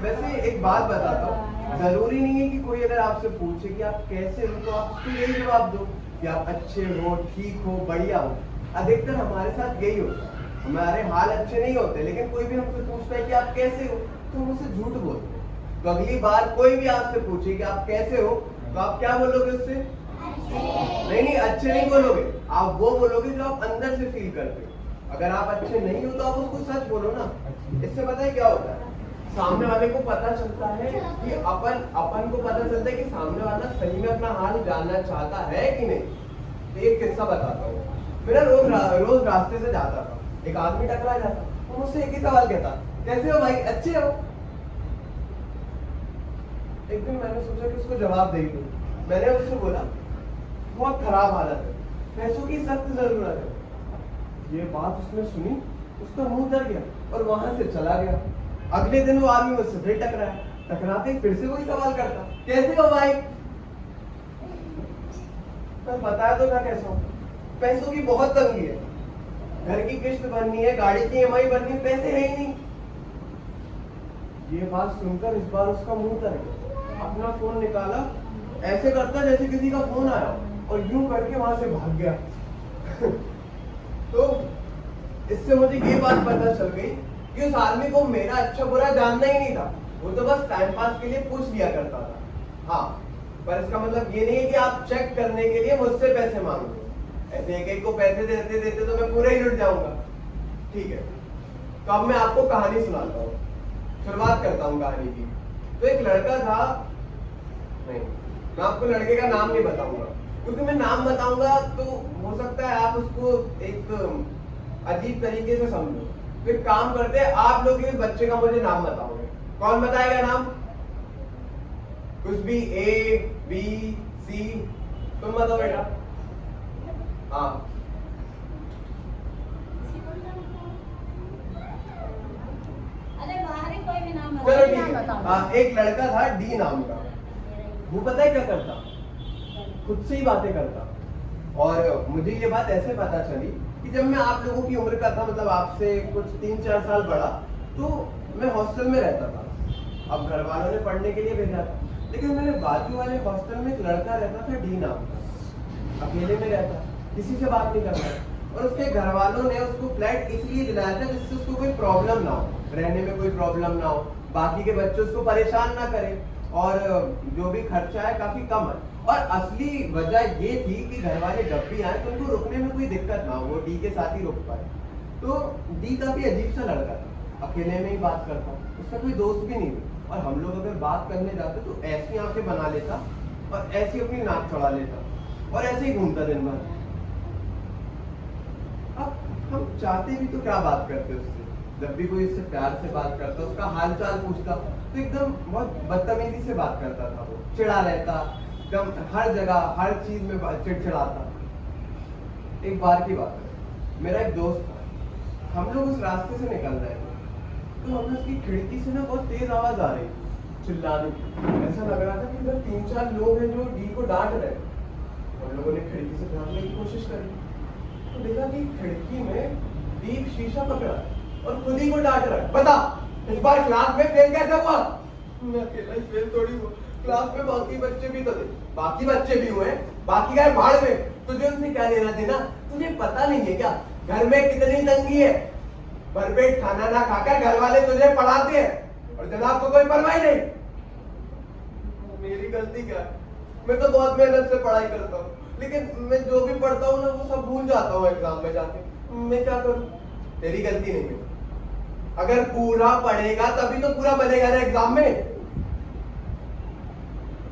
वैसे एक बात बताता हूँ, जरूरी नहीं है कि कोई अगर आपसे पूछे कि आप कैसे हो तो आप उसको यही जवाब दो कि आप अच्छे हो, ठीक हो, बढ़िया हो। अधिकतर हमारे साथ यही होता है, हमारे हाल अच्छे नहीं होते, लेकिन कोई भी हमसे पूछता है कि आप कैसे हो तो हम उससे झूठ बोलते हैं। तो अगली बार कोई भी आपसे पूछे कि आप कैसे हो तो आप क्या बोलोगे उससे? नहीं, अच्छे नहीं बोलोगे, आप वो बोलोगे जो आप अंदर से फील करते हो। अगर आप अच्छे नहीं हो तो आप उसको सच बोलो ना। इससे पता है क्या होता है, सामने वाले को पता चलता है कि अपन को पता चलता है कि सामने वाला सही में अपना हाल जानना चाहता है कि नहीं। तो एक किस्सा बताता हूँ, मेरा रोज रास्ते से जाता था, एक आदमी टकरा जाता, तो मुझसे एक ही सवाल कहता, कैसे हो भाई? अच्छे हो? एक दिन मैंने सोचा कि उसको जवाब दे दूं। मैंने उससे बोला, बहुत खराब हालत है, पैसों की सख्त जरूरत है। ये बात उसने सुनी, उसका मुंह डर गया और वहां से चला गया। अगले दिन वो आदमी मुझसे फिर टकराया, टकराते फिर से वही सवाल करता, कैसे हो भाई? तो बताया तो था कैसा हूं, पैसों की बहुत तंगी है, घर की किस्त भरनी है, गाड़ी की EMI भरनी है, पैसे है ही नहीं। ये बात सुनकर इस बार उसका मुंह तर गया, अपना फोन निकाला, ऐसे करता जैसे किसी का फोन आया और यूं करके वहां से भाग गया। तो इससे मुझे ये बात पता चल गई कि उस आदमी को मेरा अच्छा बुरा जानना ही नहीं था, वो तो बस टाइम पास के लिए पूछ लिया करता था। हाँ, पर इसका मतलब ये नहीं है कि आप चेक करने के लिए मुझसे पैसे मांगो। ऐसे एक को पैसे देते देते तो मैं पूरा ही लुट जाऊंगा। ठीक है, तो अब मैं आपको कहानी सुनाता हूँ, शुरुआत करता हूँ कहानी की। तो एक लड़का था, नहीं मैं आपको लड़के का नाम नहीं बताऊंगा, क्योंकि मैं नाम बताऊंगा तो हो सकता है आप उसको एक अजीब तरीके से समझो। तो एक काम करते हैं, आप लोग इस बच्चे का मुझे नाम बताओगे। कौन बताएगा नाम? कुछ भी, A, B, C, तुम बताओ बेटा। हाँ, अरे बाहर ही कोई भी नाम चलो ठीक है। हाँ, एक लड़का था D नाम का, वो पता है क्या करता, खुद से ही बातें करता। और मुझे ये बात ऐसे पता चली कि जब मैं आप लोगों की उम्र का था, मतलब आपसे कुछ 3-4 साल बड़ा, तो मैं हॉस्टल में रहता था। अब घर वालों ने पढ़ने के लिए भेजा था, लेकिन मेरे बाजू वाले हॉस्टल में एक लड़का रहता था D नाम का, अकेले में रहता। किसी से बात नहीं करना है। और उसके घर वालों ने उसको फ्लैट इसलिए दिलाया था जिससे उसको कोई प्रॉब्लम ना हो, रहने में कोई प्रॉब्लम ना हो, बाकी के बच्चे उसको परेशान ना करें, और जो भी खर्चा है काफी कम है। और असली वजह ये थी कि घर वाले जब भी आए तो उनको रुकने में कोई दिक्कत ना हो, वो डी के साथ ही रुक पाए। तो डी काफी अजीब सा लड़का था, अकेले में ही बात करता, उसका कोई दोस्त भी नहीं था। और हम लोग अगर बात करने जाते तो ऐसी आंखें बना लेता और ऐसी अपनी नाक चढ़ा लेता और ऐसे ही घूमता दिन भर। अब हम चाहते भी तो क्या बात करते उससे, जब भी कोई उससे प्यार से बात करता, उसका हाल चाल पूछता तो एकदम बहुत बदतमीजी से बात करता था, वो चिढ़ा रहता, एकदम हर जगह हर चीज में चिड़चिड़ाता। एक बार की बात है, मेरा एक दोस्त था, हम लोग उस रास्ते से निकल रहे थे तो हमें उसकी खिड़की से ना बहुत तेज आवाज आ रही, चिल्लाने की। ऐसा लग रहा था कि इधर 3-4 लोग हैं जो डी को डांट रहे हैं। हम लोगों ने खिड़की से झांकने की कोशिश करी तो देखा कि खिड़की में डी एक शीशा पकड़ा और खुद ही को डांट रहा है। बता इस बार क्लास में फेल कैसे हुआ? मैं अकेला ही फेल थोड़ी हुआ, क्लास में बाकी बच्चे भी तो थे। बाकी बच्चे भी हुए, बाकी गए भाड़ में, तुझे उनसे क्या लेना देना? तुझे पता नहीं है क्या घर में कितनी तंगी है? भरपेट खाना ना खाकर घर वाले तुझे पढ़ाते हैं और जनाब को कोई परवाह नहीं। मेरी गलती क्या है? मैं तो बहुत मेहनत से पढ़ाई करता हूँ, लेकिन मैं जो भी पढ़ता हूँ ना वो सब भूल जाता हूँ एग्जाम में जाके। मैं क्या करूँ? तेरी गलती नहीं है, अगर पूरा पढ़ेगा तभी तो पूरा बनेगा ना एग्जाम में।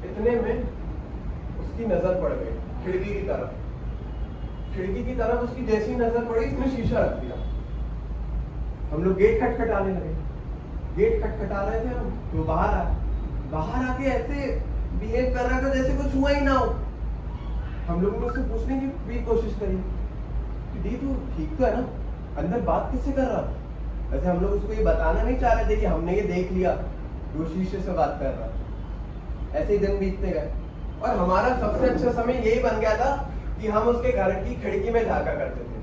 इतने में उसकी नजर पड़ गई खिड़की की तरफ। खिड़की की तरफ उसकी जैसी नजर पड़ी उसने शीशा रख दिया। हम लोग गेट खटखटाने लगे, गेट खटखटा रहे थे हम तो बाहर आया। बाहर आके ऐसे बिहेव कर रहा था जैसे कुछ हुआ ही ना हो। हम लोगों ने उससे पूछने की भी कोशिश करी कि दी तू ठीक तो है ना, अंदर बात किससे कर रहा था? वैसे हम लोग उसको ये बताना नहीं चाह रहे थे कि हमने ये देख लिया वो शीशे से बात कर रहा। ऐसे ही दिन बीतते गए और हमारा सबसे अच्छा समय यही बन गया था कि हम उसके घर की खिड़की में झांका करते थे।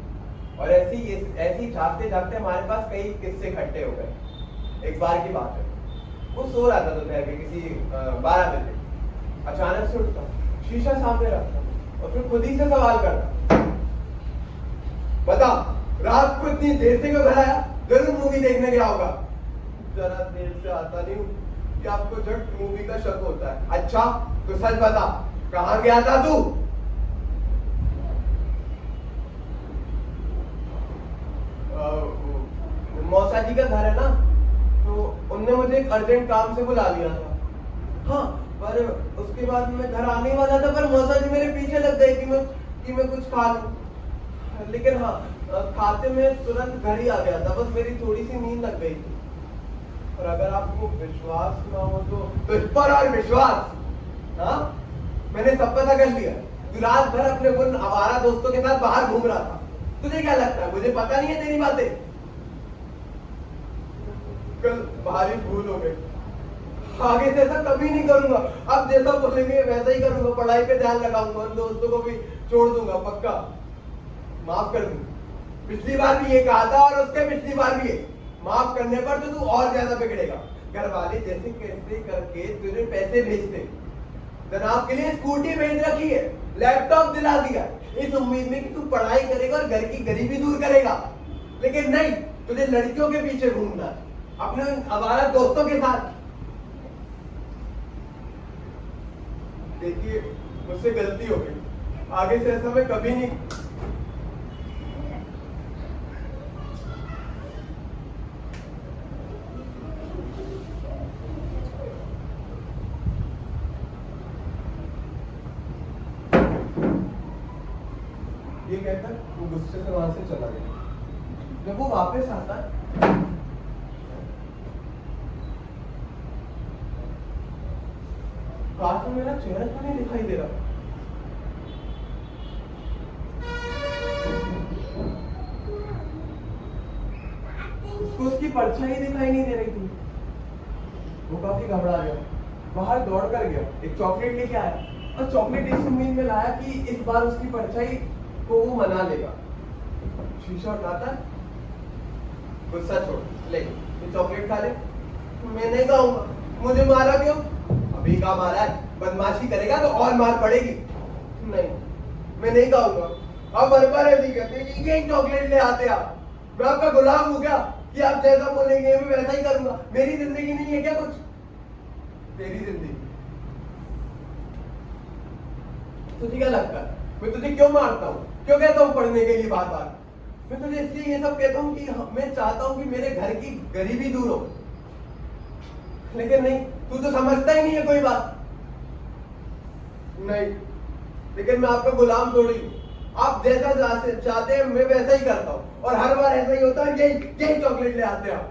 और ऐसे ही झांकते झांकते हमारे पास कई किस्से इकट्ठे हो गए। एक बार की बात है, वो सो रहा था दोपहर के किसी 12 बजे, अचानक से उठता, शीशा सामने रखता और फिर खुद ही से सवाल करता, बता रात को इतनी देर से क्यों घर आया? जरूर मूवी देखने गया होगा। जरा देर से आता नहीं हूँ कि आपको जब मूवी का शक होता है। अच्छा तो सच बता कहाँ गया था तू? मौसा जी का घर है ना, तो उनने मुझे एक अर्जेंट काम से बुला लिया था। हाँ, पर उसके बाद मैं घर आने वाला था पर मौसा जी मेरे पीछे लग गए कि मैं कुछ खा लूं। लेकिन हाँ, खाते में तुरंत घर ही आ गया था, बस मेरी थोड़ी सी नींद लग गई थी। और अगर आपको विश्वास ना हो तो इस पर और विश्वास, हाँ मैंने सब पता कर लिया। तू रात भर अपने उन आवारा दोस्तों के साथ बाहर घूम रहा था। तुझे क्या लगता है मुझे पता नहीं है तेरी बातें? कल भारी भूल हो गई, आगे से ऐसा कभी नहीं करूंगा। अब जैसा बोलेंगे वैसा ही करूंगा, पढ़ाई पे ध्यान लगाऊंगा, उन दोस्तों को भी छोड़ दूंगा, पक्का माफ कर दूंगा। पिछली बार भी ये कहा था और उसके पिछली बार भी ये। माफ करने पर तो तू और ज्यादा बिगड़ेगा। घर वाले जैसे कैसे करके तुझे पैसे भेजते, जनाब के लिए स्कूटी भेज रखी है, लैपटॉप दिला दिया, इस उम्मीद में कि तू पढ़ाई करेगा और घर की गरीबी दूर करेगा। लेकिन नहीं, तुझे लड़कियों के पीछे घूमना है, अपने आवारा दोस्तों के साथ। देखिए मुझसे गलती हो गई, आगे से ऐसा मैं कभी नहीं। ये कहकर वो गुस्से से वहां से चला गया। जब वो वापस आता कार में मेरा चेहरा क्यों नहीं दिखाई दे रहा? उसको उसकी परछाई दिखाई नहीं दे रही थी। वो काफी घबरा गया, बाहर दौड़ कर गया, एक चॉकलेट लेके आया और चॉकलेट इस उम्मीद में लाया कि इस बार उसकी परछाई को वो मना लेगा। शीशा उठाता, गुस्सा छोड़, ले ये चॉकलेट खा ले। मैं नहीं खाऊंगा। मुझे मारा क्यों? अभी का मारा है, बदमाशी करेगा तो और मार पड़ेगी। नहीं मैं नहीं खाऊंगा। आप हर बार ऐसे ही कहते हैं कि एक चॉकलेट ले आते आप। मैं आपका गुलाम हूँ क्या कि आप जैसा बोलेंगे मैं वैसा ही करूंगा? मेरी जिंदगी नहीं है क्या कुछ? तेरी जिंदगी। तुझे क्या लगता है मैं तुझे क्यों मारता हूँ, क्यों कहता हूँ पढ़ने के लिए बार बार? मैं तुझे इसलिए ये सब कहता हूँ कि मैं चाहता हूँ कि मेरे घर की गरीबी दूर हो, लेकिन नहीं, तू तो समझता ही नहीं है कोई बात। नहीं, लेकिन मैं आपका गुलाम थोड़ी हूँ। आप जैसा चाहते हैं मैं वैसा ही करता हूँ, और हर बार ऐसा ही होता है, यही चॉकलेट ले आते हैं आप।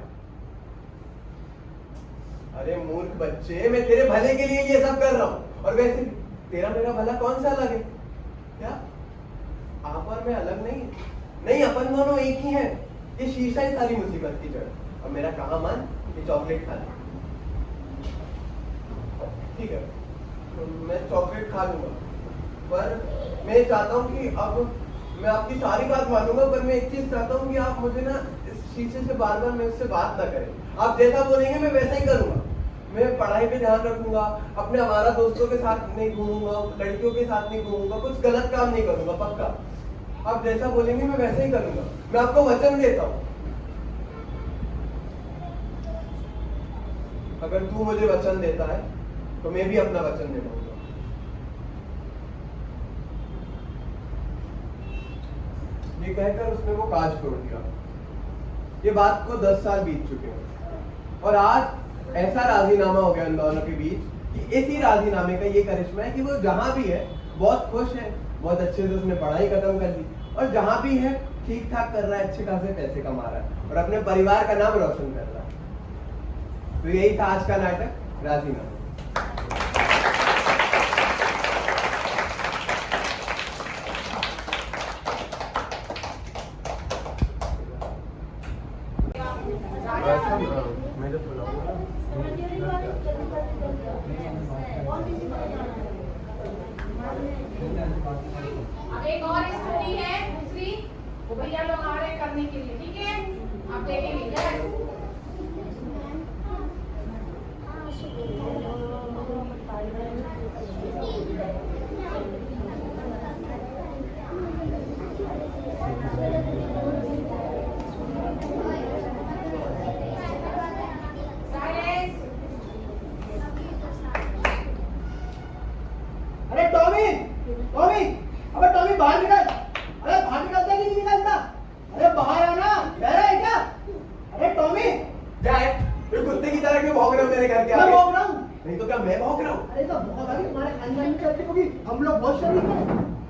अरे मूर्ख बच्चे, मैं तेरे भले के लिए ये सब कर रहा हूँ, और वैसे तेरा मेरा भला कौन सा अलग है क्या? आप और मैं अलग नहीं है। नहीं, अपन दोनों एक ही हैं। ये शीशा ही सारी मुसीबत की जड़, और मेरा कहाँ मन ये चॉकलेट खा ले। ठीक है, तो मैं चॉकलेट खा लूंगा, पर मैं चाहता हूँ कि अब मैं आपकी सारी बात मानूंगा, पर मैं एक चीज चाहता हूँ कि आप मुझे ना इस शीशे से बार बार मेरे से बात ना करें। आप जैसा बोलेंगे मैं वैसा ही करूंगा। मैं पढ़ाई पे ध्यान रखूंगा, अपने हमारा दोस्तों के साथ नहीं घूमूंगा, लड़कियों के साथ नहीं घूमूंगा, कुछ गलत काम नहीं करूंगा, पक्का। आप जैसा बोलेंगे मैं वैसा ही करूंगा, मैं आपको वचन देता हूँ। अगर तू मुझे वचन देता है तो मैं भी अपना वचन निभाऊंगा। ये कहकर उसने वो कांच तोड़ दिया। ये बात को 10 साल बीत चुके हैं, और आज ऐसा राजीनामा हो गया उन दोनों के बीच कि इसी राजीनामे का ये करिश्मा है कि वो जहां भी है बहुत खुश है, बहुत अच्छे से उसने पढ़ाई खत्म कर ली, और जहां भी है ठीक ठाक कर रहा है, अच्छे खासे पैसे कमा रहा है, और अपने परिवार का नाम रोशन कर रहा है। तो यही था आज का नाटक, राजीनामा। अब एक और स्टोरी है दूसरी, वो भैया लोग आ रहे हैं करने के लिए, ठीक है? आप देखेंगे क्या? अरे टॉमी, टॉमी, अबे टॉमी बाहर निकल। अरे बाहर निकलता नहीं निकलता? अरे बाहर आना, बह रहा है क्या? अरे टॉमी, क्या है? ये कुत्ते की तरह क्यों भौंक रहे हो मेरे घर के आगे? मैं भौंक रहा हूँ। नहीं तो क्या मैं भौंक रहा हूँ? अरे तो बहुत भाई तुम्हारे खानदान में चलते होगी, हम लोग बहुत शरीफ हैं।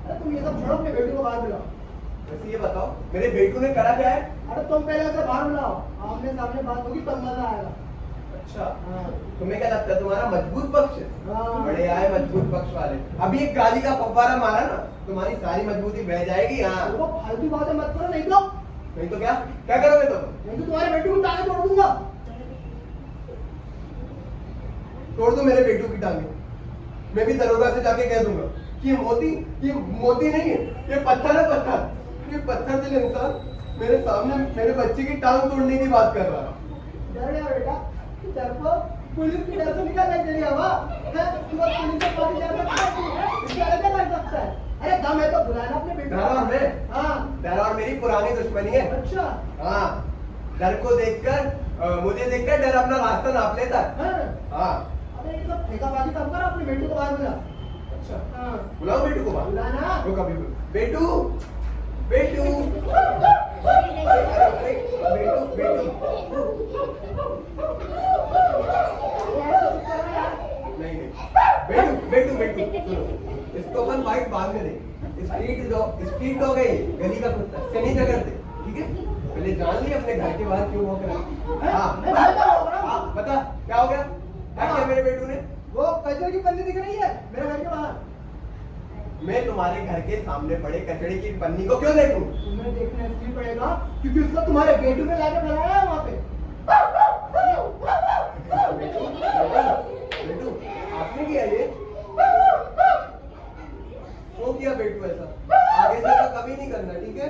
अरे तुम ये सब छोड़ो, अपने बेटू को बाहर बुलाओ। वैसे ये बताओ मेरे बेटू ने करा क्या है? अरे तुम पहले उसे बाहर बुलाओ, आमने सामने बात होगी तब मजा आएगा। अच्छा, तुम्हें क्या लगता है तुम्हारा मजबूत पक्ष है? बड़े आए मजबूत पक्ष वाले। अभी एक गाली का फव्वारा मारा ना, तुम्हारी सारी मजबूती बह जाएगी। हाँ, वो फालतू बातें मत करो, नहीं तो क्या करोगे तुम? नहीं तो तुम्हारे बेटू की टांगे तोड़ दूंगा। तोड़ दो मेरे बेटू की टांगे, मैं भी दरोगा से जाके कह दूंगा कि ये मोती नहीं है, ये पत्थर है, पत्थर। ये पत्थर दिल इंसान मेरे सामने मेरे बच्चे की टांग तोड़ने की बात कर रहा है। डर गया बेटा? पुलिस की डर से निकल नहीं तेरी हवा है? पुलिस से पार्टी जा सकता है? अरे दम है तो बुलाना अपने बेटे को। हाँ, डर और मेरी पुरानी दुश्मनी है। अच्छा, हाँ, डर को देखकर मुझे देखकर डर अपना रास्ता नाप लेता है। हाँ, अरे ये सब ठेकाबाजी कम करो, अपने बेटू को बाहर बुला। अच्छा, हाँ, बुलाओ बेटू को बाहर। बुलाना वो कभी बेटू बेटू बेटू इसको अपन बाइक बाद में देंगे। स्ट्रीट डॉग है, गली का कुत्ता, इससे नहीं झगड़ते, ठीक है? पहले जान लिया अपने घर के बाहर क्यों भौंक रहा है। हाँ, बता क्या हो गया? क्या किया मेरे बेटू ने? वो कचरे की पन्नी दिख रही है मेरे घर के बाहर। मैं तुम्हारे घर के सामने पड़े कचड़े की पन्नी को क्यों देखूं? तुम्हें देखना इसलिए पड़ेगा क्योंकि उसको तुम्हारे बेटू ने लाके फैलाया है वहाँ पे। बेटू आपने किया ये? क्यों किया बेटू ऐसा? आगे से तो कभी नहीं करना, ठीक है?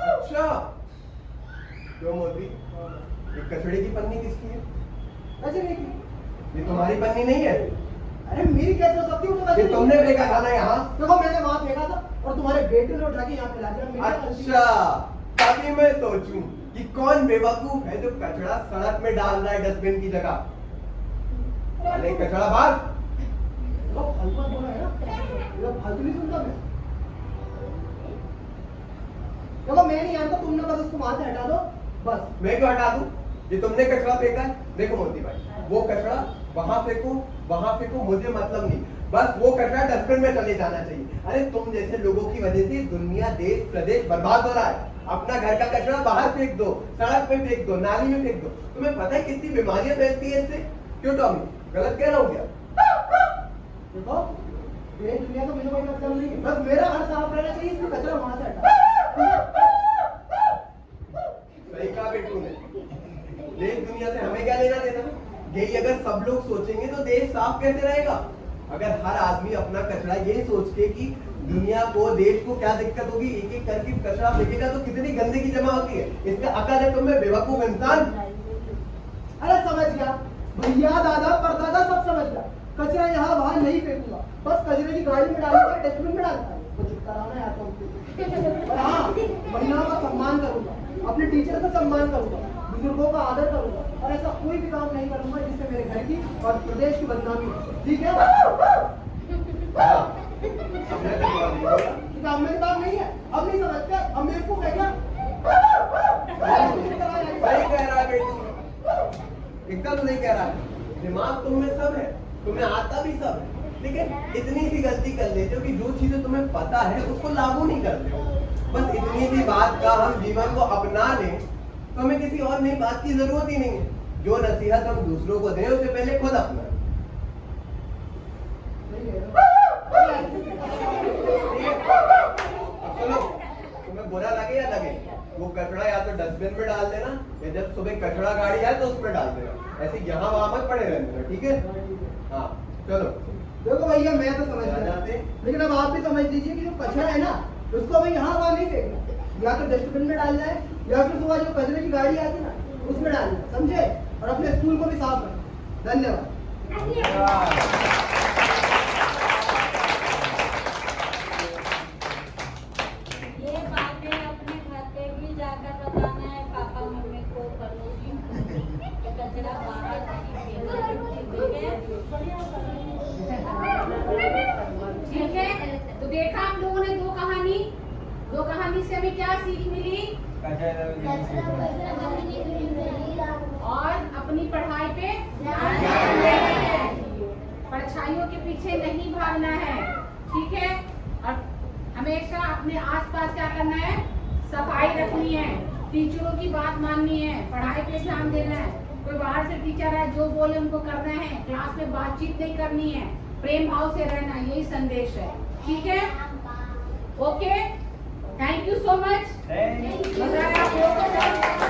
अच्छा, क्यों मोदी? ये कचड़े की पन्नी किसकी है? कचड़े की। ये तुम्हारी पन्नी नहीं है? अरे मेरी कैसे हो सकती है? वो तो ये वैसे तुमने फेंका था ना यहाँ? देखो मैंने वहाँ फेंका था और तुम्हारे बेटे ने उठा के यहाँ फैला दिया। मेरी गलती है। अच्छा, तभी मैं सोचूं कि कौन बेवकूफ है जो कचरा सड़क में डाल रहा है डस्टबिन की जगह। अरे कचरा बाहर। देखो फालतू मत बोलो है ना, ये फालतू नहीं सुनता मैं। देखो मैं नहीं जानता, तुमने बस उसको वहाँ से हटा दो बस। मैं क्यों हटा दूं? ये तुमने कचरा फेंका है। देखो मोती भाई, वो कचरा वहां फेंको, मुझे मतलब नहीं। बस वो कचरा डस्टबिन में चले जाना चाहिए। अरे तुम जैसे लोगों की वजह से दुनिया, देश, प्रदेश बर्बाद हो रहा है। अपना घर का कचरा बाहर फेंक दो, सड़क पे फेंक दो, नाली में फेंक दो। तुम्हें पता है कितनी बीमारियां फैलती है इससे? क्यों टॉमी, गलत कह रहा हूँ क्या? देखो ये दुनिया का मुझे कोई मतलब नहीं है, बस मेरा घर साफ रहना चाहिए, इसलिए कचरा वहाँ से हटा। सही कहा बेटू ने। देश दुनिया से हमें क्या लेना देना? यही अगर सब लोग सोचेंगे तो देश साफ कैसे रहेगा? अगर हर आदमी अपना कचरा ये सोच के कि दुनिया को, देश को क्या दिक्कत होगी, एक एक करके कचरा फेंकेगा तो कितनी गंदगी जमा होती है। इसमें अकल है तुम्हें बेवकूफ इंसान? अरे समझ गया भैया, दादा परदादा सब समझ गया। कचरा यहाँ वहाँ नहीं फेंकूंगा, बस कचरे की गाड़ी में डालूंगा, डस्टबिन में डालूंगा। वो चुप कराना है आपको। और हाँ, महिलाओं का सम्मान करूंगा, अपने टीचर का सम्मान करूंगा, बुजुर्गों का आदर करूंगा और ऐसा कोई भी काम नहीं करूंगा जिससे मेरे घर की और प्रदेश की बदनामी हो। ठीक है? काम में काम नहीं है, अब नहीं समझते, अब मेरे को क्या सही कह रहा है बेटू, एकदम सही कह रहा है। दिमाग तुम में सब है, तुम्हें आता भी सब है, लेकिन इतनी सी गलती कर लेते हो कि जो चीजें तुम्हें पता है उसको लागू नहीं करते हो। बस इतनी सी बात का हम जीवन को अपना लें तो हमें किसी और नई बात की जरूरत ही नहीं है। जो नसीहत हम दूसरों को दें उससे पहले खुद अपना। चलो, तुम्हें बुरा लगे या लगे, वो कचरा या तो डस्टबिन में डाल देना या जब सुबह कचरा गाड़ी आए तो उसमें डाल देना। ऐसे यहाँ वहां मत पड़े रहने देना, ठीक है? हाँ चलो। देखो भैया मैं तो समझ गया, लेकिन अब आप भी समझ लीजिए कि जो कचरा है ना उसको अभी यहाँ वहाँ नहीं फेंकना, या तो डस्टबिन में डालना है या फिर सुबह जो कचरे की गाड़ी आती है ना उसमें डालना, समझे? और अपने स्कूल को भी साफ रखना। धन्यवाद। ये बातें अपने घर पे भी जाकर बताना है पापा मम्मी को, पड़ोसी को, कचरा बाहर नहीं फेंकना, ठीक है? तो देखा हम लोगों ने दो कहानी से हमें क्या सीख मिली? और अपनी पढ़ाई पे परछाइयों के पीछे नहीं भागना है, ठीक है? और हमेशा अपने आसपास क्या करना है? सफाई रखनी है, टीचरों की बात माननी है, पढ़ाई पे ध्यान देना है। कोई बाहर से टीचर है जो बोले उनको करना है, क्लास में बातचीत नहीं करनी है, प्रेम भाव से रहना, यही संदेश है, ठीक है? Okay, thank you so much. मजा आया आप लोगों को।